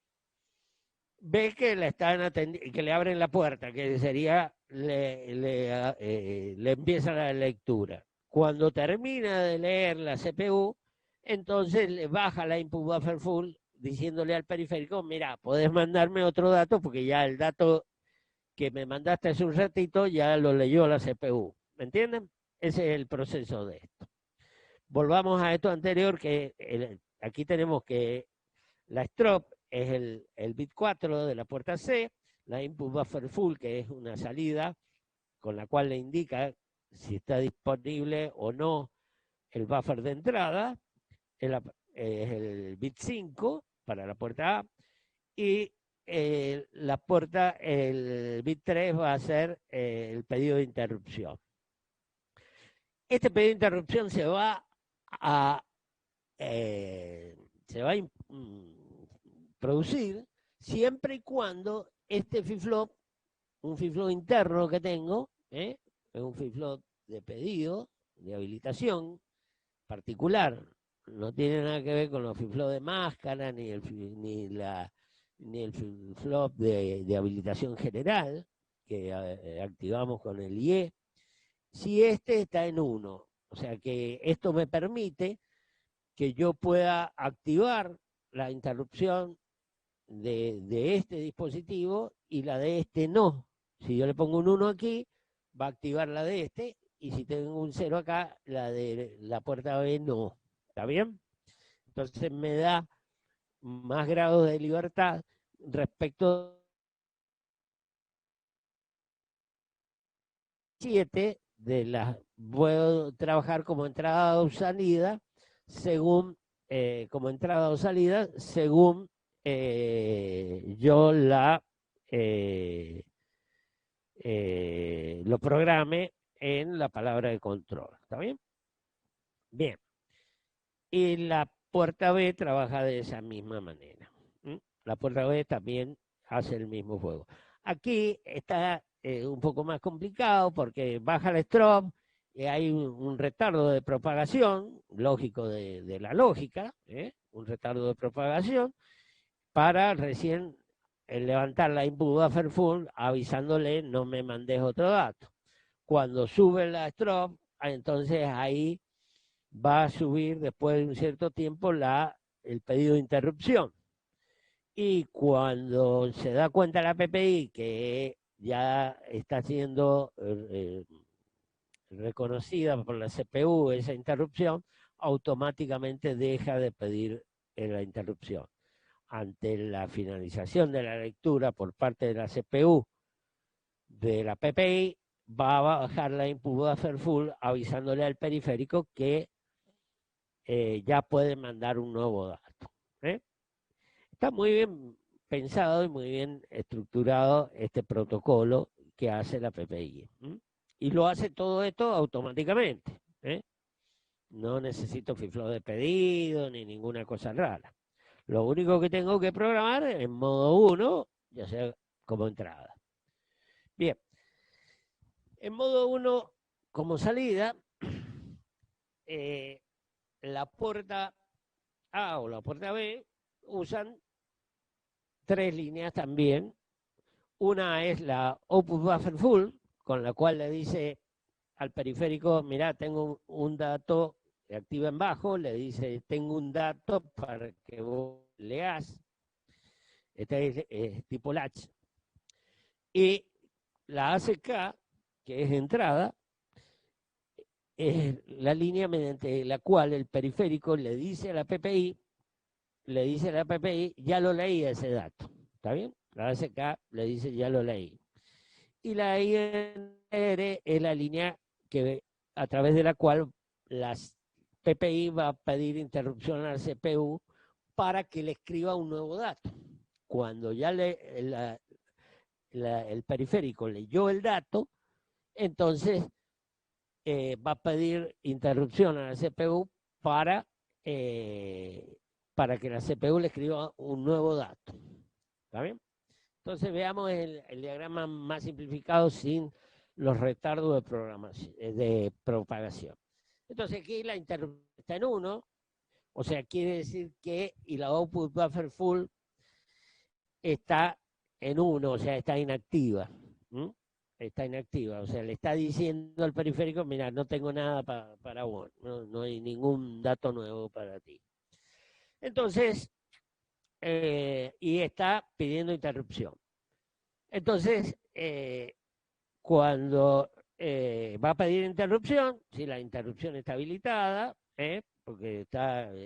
ve que que le abren la puerta, que sería, le empieza la lectura. Cuando termina de leer la CPU, entonces le baja la input buffer full, diciéndole al periférico, mira, podés mandarme otro dato, porque ya el dato que me mandaste hace un ratito ya lo leyó la CPU. ¿Me entienden? Ese es el proceso de esto. Volvamos a esto anterior, que aquí tenemos que la strop es el bit 4 de la puerta C, la input buffer full, que es una salida con la cual le indica si está disponible o no el buffer de entrada, es el bit 5 para la puerta A, y la puerta, el bit 3 va a ser el pedido de interrupción. Este pedido de interrupción se va a producir siempre y cuando este flip-flop, un flip-flop interno que tengo, es un flip-flop de pedido, de habilitación particular, no tiene nada que ver con los flip-flops de máscara, ni el flip-flop de habilitación general, que activamos con el IE, si este está en 1. O sea que esto me permite que yo pueda activar la interrupción de este dispositivo y la de este no. Si yo le pongo un 1 aquí, va a activar la de este, y si tengo un 0 acá, la de la puerta B no. ¿Está bien? Entonces me da más grados de libertad respecto a 7 de las, puedo trabajar como entrada o salida según como entrada o salida según yo lo programe en la palabra de control. ¿Está bien? Bien. Y la puerta B trabaja de esa misma manera. La puerta B también hace el mismo juego. Aquí está un poco más complicado porque baja el strobe y hay un retardo de propagación, lógico de la lógica, un retardo de propagación, para recién levantar la input buffer full avisándole no me mandes otro dato. Cuando sube la strobe, entonces ahí va a subir después de un cierto tiempo el pedido de interrupción. Y cuando se da cuenta la PPI que ya está siendo reconocida por la CPU esa interrupción, automáticamente deja de pedir la interrupción. Ante la finalización de la lectura por parte de la CPU de la PPI, va a bajar la input buffer full avisándole al periférico que ya puede mandar un nuevo dato. Está muy bien pensado y muy bien estructurado este protocolo que hace la PPI. Y lo hace todo esto automáticamente. No necesito flip-flop de pedido ni ninguna cosa rara. Lo único que tengo que programar es en modo 1, ya sea como entrada. Bien. En modo 1, como salida, la puerta A o la puerta B usan 3 líneas también. Una es la output buffer full, con la cual le dice al periférico, mira, tengo un dato, le activa en bajo, le dice, tengo un dato para que vos leas. Este es tipo latch. Y la ACK, que es entrada, es la línea mediante la cual el periférico le dice a la PPI, ya lo leí ese dato. ¿Está bien? La ACK le dice, ya lo leí. Y la INR es la línea a través de la cual las PPI va a pedir interrupción a la CPU para que le escriba un nuevo dato. Cuando ya el periférico leyó el dato, entonces va a pedir interrupción a la CPU para que la CPU le escriba un nuevo dato. ¿Está bien? Entonces veamos el diagrama más simplificado sin los retardos de propagación. Entonces aquí la interrupción está en 1, o sea, quiere decir que y la output buffer full está en 1, o sea, está inactiva. ¿M? Está inactiva, o sea, le está diciendo al periférico, mira, no tengo nada para vos, no hay ningún dato nuevo para ti. Entonces, y está pidiendo interrupción. Entonces, cuando va a pedir interrupción, si la interrupción está habilitada, porque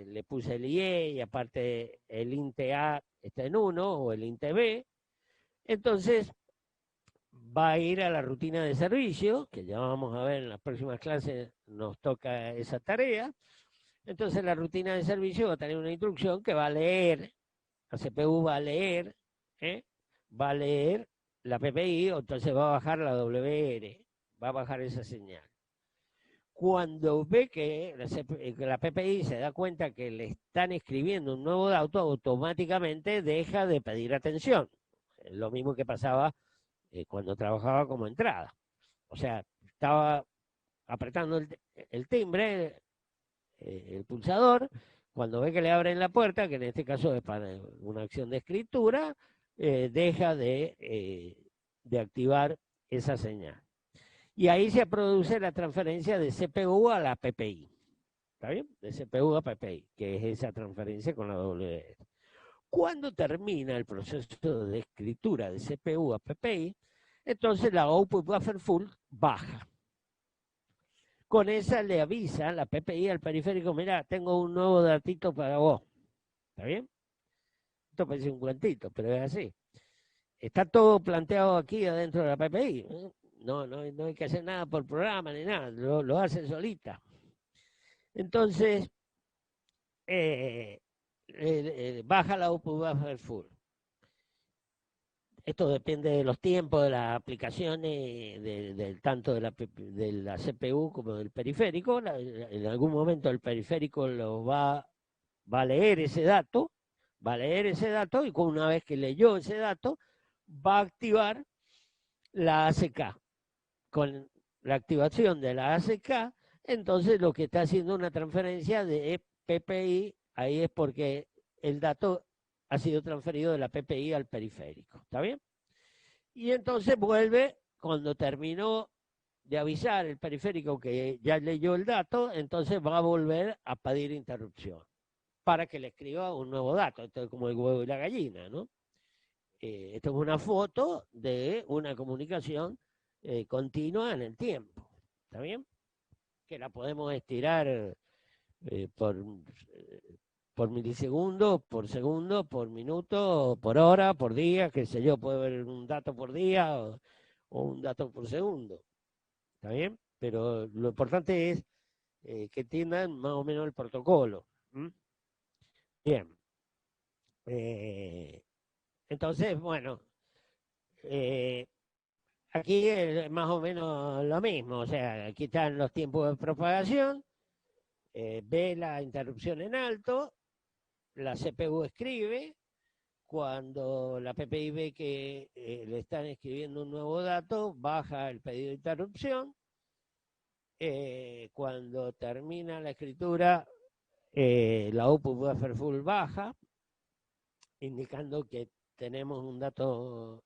le puse el IE y aparte el INTE A está en 1 o el INTE B, entonces va a ir a la rutina de servicio, que ya vamos a ver en las próximas clases, nos toca esa tarea. Entonces la rutina de servicio va a tener una instrucción que va a leer, la CPU va a leer la PPI, o entonces va a bajar la WR, va a bajar esa señal. Cuando ve que la PPI se da cuenta que le están escribiendo un nuevo dato, automáticamente deja de pedir atención. Lo mismo que pasaba cuando trabajaba como entrada. O sea, estaba apretando el timbre, el pulsador, cuando ve que le abren la puerta, que en este caso es para una acción de escritura, deja de activar esa señal. Y ahí se produce la transferencia de CPU a la PPI. ¿Está bien? De CPU a PPI, que es esa transferencia con la WR. Cuando termina el proceso de escritura de CPU a PPI, entonces la output buffer full baja. Con esa le avisa la PPI al periférico, mira, tengo un nuevo datito para vos. ¿Está bien? Esto parece un cuentito, pero es así. Está todo planteado aquí adentro de la PPI. No hay que hacer nada por programa ni nada, lo hace solita. Entonces, baja la output buffer full. Esto depende de los tiempos de las aplicaciones, tanto de la CPU como del periférico. En algún momento el periférico va a leer ese dato, y una vez que leyó ese dato, va a activar la ACK. Con la activación de la ACK, entonces lo que está haciendo una transferencia de PPI, ahí es porque el dato ha sido transferido de la PPI al periférico. ¿Está bien? Y entonces vuelve, cuando terminó de avisar el periférico que ya leyó el dato, entonces va a volver a pedir interrupción para que le escriba un nuevo dato. Esto es como el huevo y la gallina, ¿no? Esto es una foto de una comunicación continua en el tiempo. ¿Está bien? Que la podemos estirar por milisegundos, por segundo, por minuto, por hora, por día, qué sé yo, puede haber un dato por día o un dato por segundo. ¿Está bien? Pero lo importante es que entiendan más o menos el protocolo. ¿Mm? Bien. Entonces, bueno, aquí es más o menos lo mismo. O sea, aquí están los tiempos de propagación, ve la interrupción en alto, la CPU escribe, cuando la PPI ve que le están escribiendo un nuevo dato, baja el pedido de interrupción. Cuando termina la escritura, la output buffer full baja, indicando que tenemos un dato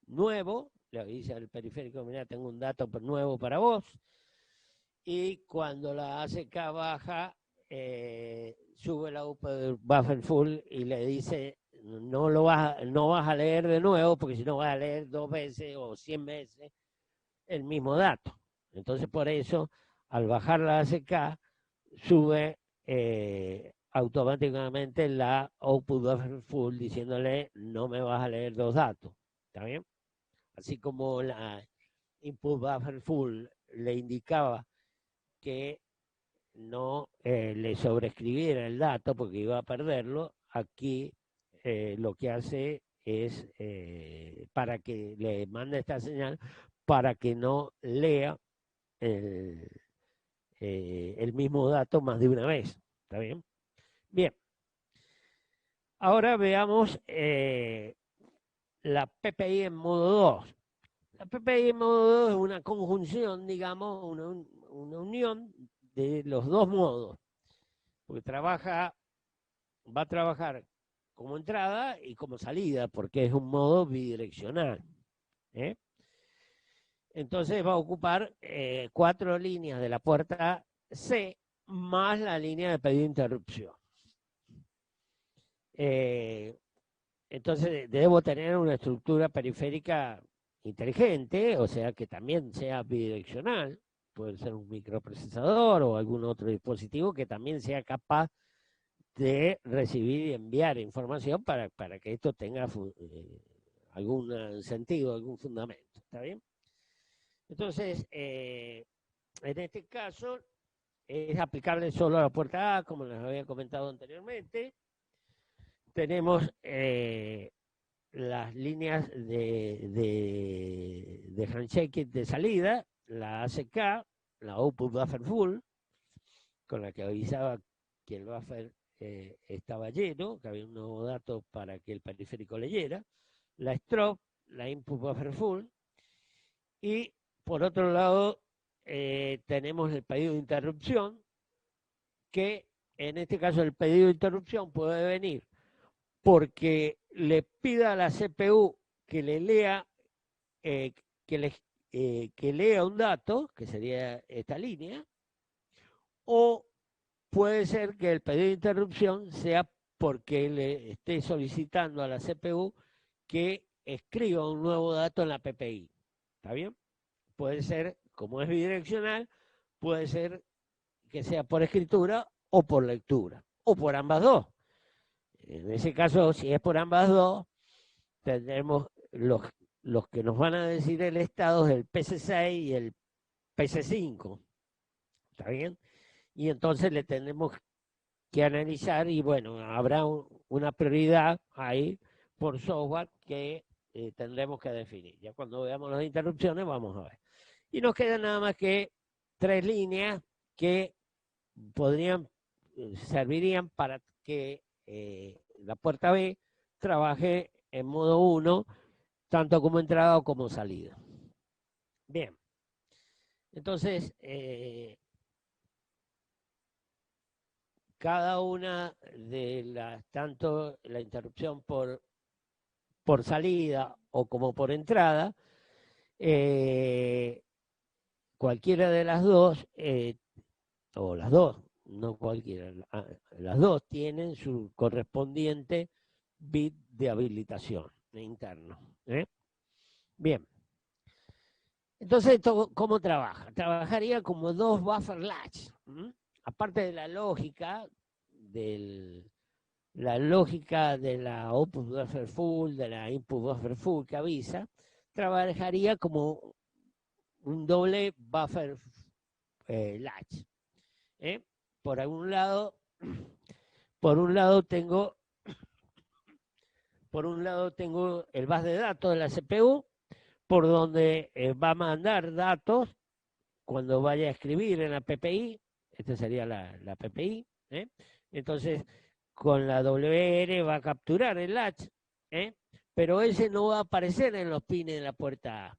nuevo. Le avisa al periférico, mira, tengo un dato nuevo para vos. Y cuando la ACK baja, sube la output buffer full y le dice, no vas a leer de nuevo, porque si no vas a leer 2 veces o 100 veces el mismo dato. Entonces, por eso, al bajar la ACK, sube automáticamente la output buffer full, diciéndole, no me vas a leer 2 datos. ¿Está bien? Así como la input buffer full le indicaba que no le sobreescribiera el dato porque iba a perderlo, aquí lo que hace es para que le mande esta señal para que no lea el mismo dato más de una vez. ¿Está bien? Bien. Ahora veamos la PPI en modo 2. La PPI en modo 2 es una conjunción, digamos, una unión de los dos modos, porque va a trabajar como entrada y como salida, porque es un modo bidireccional. Entonces va a ocupar 4 líneas de la puerta C más la línea de pedido de interrupción. Entonces debo tener una estructura periférica inteligente, o sea que también sea bidireccional. Puede ser un microprocesador o algún otro dispositivo que también sea capaz de recibir y enviar información para que esto tenga algún sentido, algún fundamento. ¿Está bien? Entonces, en este caso, es aplicable solo a la puerta A, como les había comentado anteriormente. Tenemos las líneas de handshake de salida, la ACK, la Output Buffer Full, con la que avisaba que el buffer estaba lleno, que había un nuevo dato para que el periférico leyera, la Strobe, la Input Buffer Full, y por otro lado tenemos el pedido de interrupción, que en este caso el pedido de interrupción puede venir porque le pida a la CPU que le lea, que lea un dato, que sería esta línea, o puede ser que el pedido de interrupción sea porque le esté solicitando a la CPU que escriba un nuevo dato en la PPI. ¿Está bien? Puede ser, como es bidireccional, puede ser que sea por escritura o por lectura, o por ambas dos. En ese caso, si es por ambas dos, tendremos los que nos van a decir el estado es el PC6 y el PC5. ¿Está bien? Y entonces le tenemos que analizar y bueno, habrá una prioridad ahí por software que tendremos que definir. Ya cuando veamos las interrupciones vamos a ver. Y nos quedan nada más que 3 líneas que servirían para que la puerta B trabaje en modo 1, tanto como entrada como salida. Bien. Entonces, cada una de las, tanto la interrupción por salida o como por entrada, cualquiera de las dos, o las dos, no cualquiera, las dos tienen su correspondiente bit de habilitación interno. Bien. Entonces, ¿esto cómo trabaja? Trabajaría como 2 buffer latch. Aparte de la lógica de la output buffer full, de la input buffer full que avisa, trabajaría como un doble buffer latch. Por un lado tengo el bus de datos de la CPU, por donde va a mandar datos cuando vaya a escribir en la PPI. Esta sería la PPI. Entonces, con la WR va a capturar el latch, pero ese no va a aparecer en los pines de la puerta A,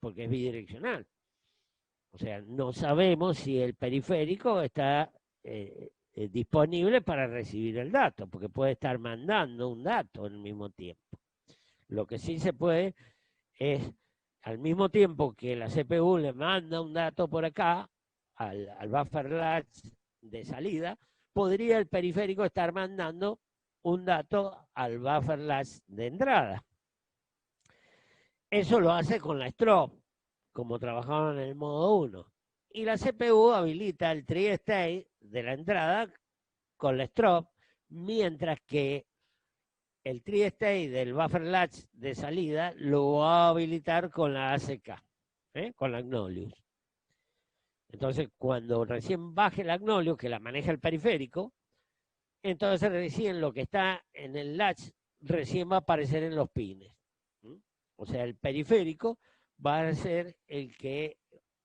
porque es bidireccional. O sea, no sabemos si el periférico está disponible para recibir el dato, porque puede estar mandando un dato al mismo tiempo. Lo que sí se puede es, al mismo tiempo que la CPU le manda un dato por acá, al buffer latch de salida, podría el periférico estar mandando un dato al buffer latch de entrada. Eso lo hace con la strobe, como trabajaban en el modo 1. Y la CPU habilita el tree state de la entrada con la strobe, mientras que el tree state del buffer latch de salida lo va a habilitar con la ACK, con la Acknowledge. Entonces, cuando recién baje la Acknowledge, que la maneja el periférico, entonces recién lo que está en el latch recién va a aparecer en los pines. O sea, el periférico va a ser el que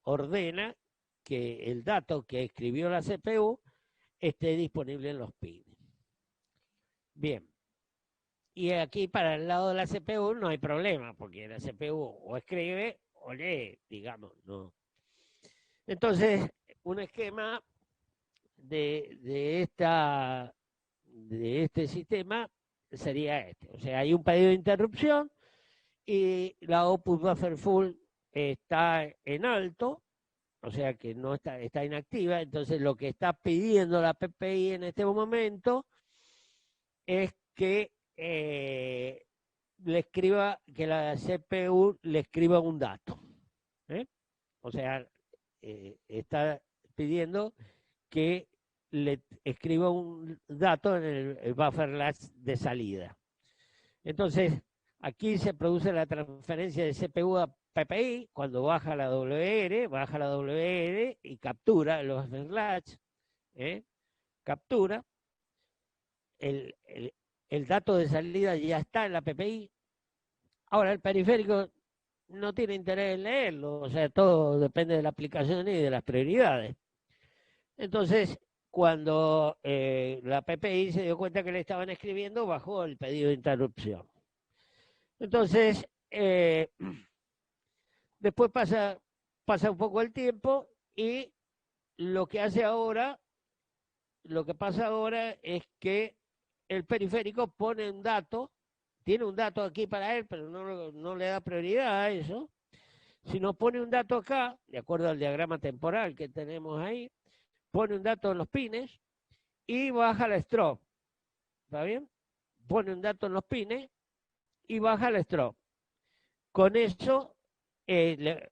ordena que el dato que escribió la CPU esté disponible en los pines. Bien. Y aquí para el lado de la CPU no hay problema, porque la CPU o escribe o lee, digamos, ¿no? Entonces, un esquema de este sistema sería este. O sea, hay un pedido de interrupción y la output buffer full está en alto, o sea que no está inactiva. Entonces lo que está pidiendo la PPI en este momento es que que la CPU le escriba un dato. O sea, está pidiendo que le escriba un dato en el buffer latch de salida. Entonces, aquí se produce la transferencia de CPU a PPI cuando baja la WR y captura los buffer latch, captura el dato de salida, ya está en la PPI. Ahora, el periférico no tiene interés en leerlo, o sea, todo depende de la aplicación y de las prioridades. Entonces, cuando la PPI se dio cuenta que le estaban escribiendo, bajó el pedido de interrupción. Entonces, después pasa un poco el tiempo y lo que pasa ahora es que el periférico pone un dato, tiene un dato aquí para él, pero no le da prioridad a eso, sino pone un dato acá, de acuerdo al diagrama temporal que tenemos ahí, pone un dato en los pines y baja la strobe. ¿Está bien? Pone un dato en los pines y baja la strobe. Con eso,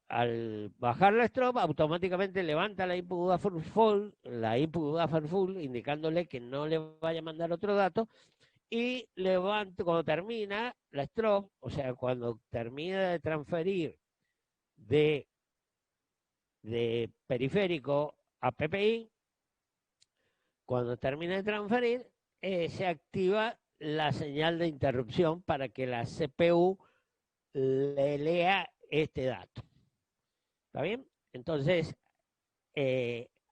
al bajar la strobe, automáticamente levanta la input buffer full, indicándole que no le vaya a mandar otro dato, y levanta, cuando termina la strobe, o sea, cuando termina de transferir de periférico a PPI, cuando termina de transferir, se activa la señal de interrupción para que la CPU le lea este dato. ¿Está bien? Entonces,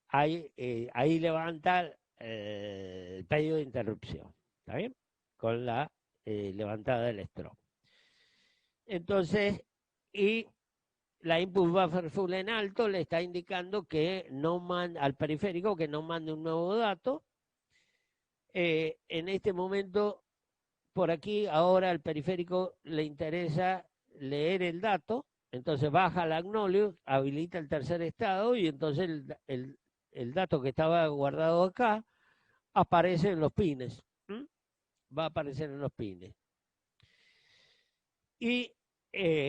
ahí levanta el pedido de interrupción. ¿Está bien? Con la levantada del strobe. Entonces, y la input buffer full en alto le está indicando que al periférico que no mande un nuevo dato. En este momento, por aquí, ahora al periférico le interesa leer el dato, entonces baja la acknowledge, habilita el tercer estado y entonces el dato que estaba guardado acá aparece en los pines. Va a aparecer en los pines. Y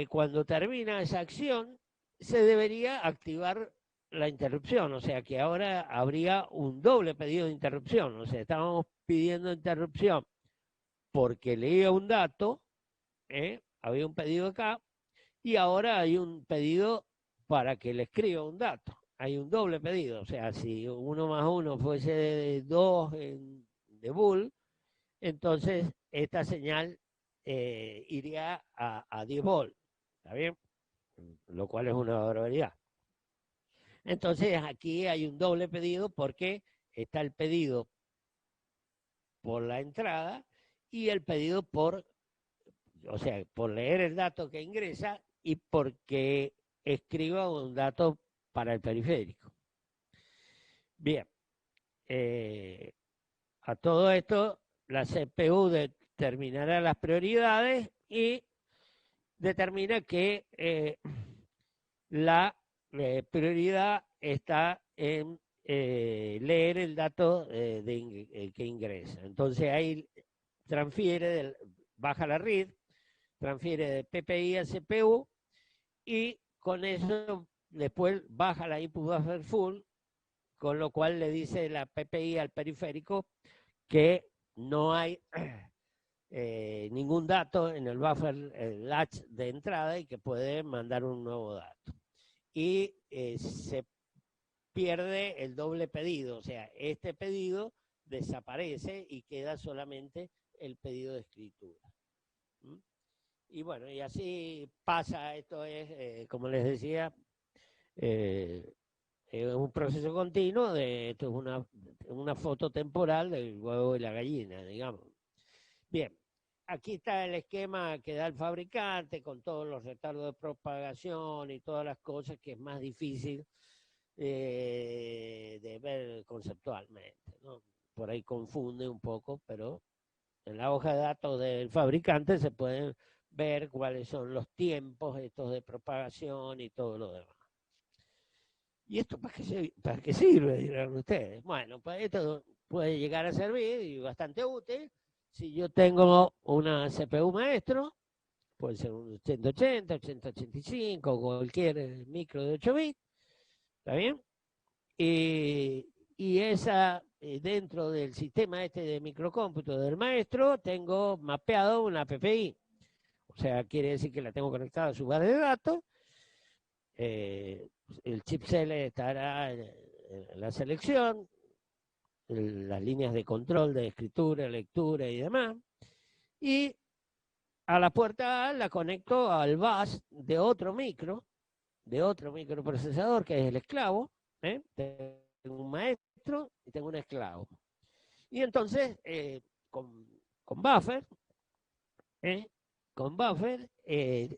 cuando termina esa acción, se debería activar la interrupción, o sea que ahora habría un doble pedido de interrupción, o sea, estábamos pidiendo interrupción porque leía un dato, había un pedido acá, y ahora hay un pedido para que le escriba un dato. Hay un doble pedido, o sea, si 1 más 1 fuese 2 de bool, entonces esta señal iría a 10 volt, ¿está bien? Lo cual es una barbaridad. Entonces aquí hay un doble pedido porque está el pedido por la entrada y el pedido por leer el dato que ingresa y porque escriba un dato para el periférico. Bien, a todo esto la CPU determinará las prioridades y determina que la prioridad está en leer el dato que ingresa. Entonces ahí baja la read, transfiere de PPI a CPU y con eso después baja la input buffer full, con lo cual le dice la PPI al periférico que no hay ningún dato en el buffer latch de entrada y que puede mandar un nuevo dato. Y se pierde el doble pedido, o sea, este pedido desaparece y queda solamente el pedido de escritura. Y bueno, y así pasa, esto es, como les decía, es un proceso continuo, esto es una foto temporal del huevo y la gallina, digamos. Bien, aquí está el esquema que da el fabricante con todos los retardos de propagación y todas las cosas que es más difícil de ver conceptualmente, ¿no? Por ahí confunde un poco, pero en la hoja de datos del fabricante se pueden ver cuáles son los tiempos estos de propagación y todo lo demás. ¿Y esto para qué sirve? Dirán ustedes. Bueno, pues esto puede llegar a servir y bastante útil si yo tengo una CPU maestro, puede ser un 180, 8085, cualquier micro de 8 bits, ¿está bien? Y esa, dentro del sistema este de microcómputo del maestro, tengo mapeado una PPI. O sea, quiere decir que la tengo conectada a su base de datos. El chipset estará en la selección, en las líneas de control de escritura, lectura y demás. Y a la puerta A la conecto al bus de otro microprocesador que es el esclavo. Tengo un maestro y tengo un esclavo. Y entonces, con buffer,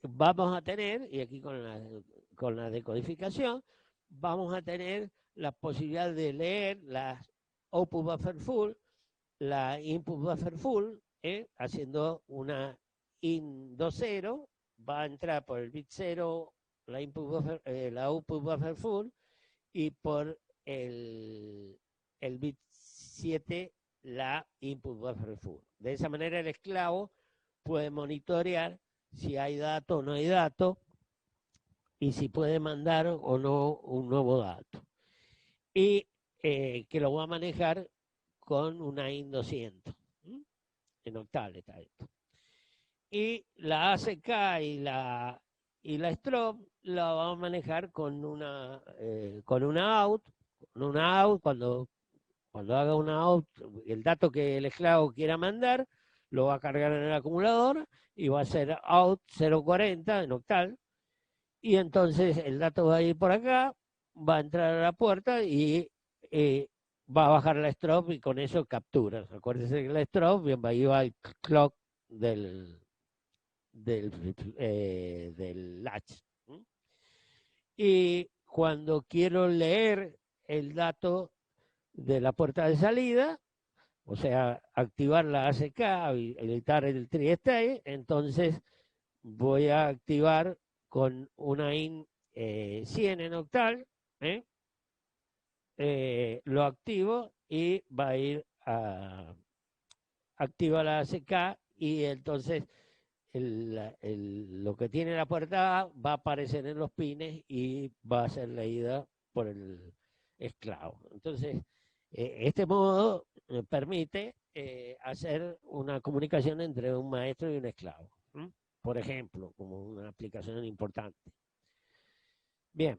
vamos a tener, y aquí con la decodificación, vamos a tener la posibilidad de leer la output buffer full, la input buffer full, haciendo una IN20, va a entrar por el bit 0 la output buffer full y por el bit 7 la input buffer full. De esa manera el esclavo puede monitorear si hay dato o no hay dato y si puede mandar o no un nuevo dato. Y que lo va a manejar con una IN200. En octal está esto. Y la ACK y la strobe la vamos a manejar con una out. Cuando haga una out, el dato que el esclavo quiera mandar, lo va a cargar en el acumulador y va a ser out 040 en octal. Y entonces el dato va a ir por acá, va a entrar a la puerta y va a bajar la strobe y con eso captura. Acuérdense que la strobe ahí va el clock del latch. Y cuando quiero leer el dato de la puerta de salida, o sea, activar la ACK, habilitar el tri-state, entonces voy a activar con una IN 100 en octal, lo activo y va a ir a activar la ACK y entonces lo que tiene la puerta A va a aparecer en los pines y va a ser leída por el esclavo. Entonces, este modo permite hacer una comunicación entre un maestro y un esclavo. Por ejemplo, como una aplicación importante. Bien.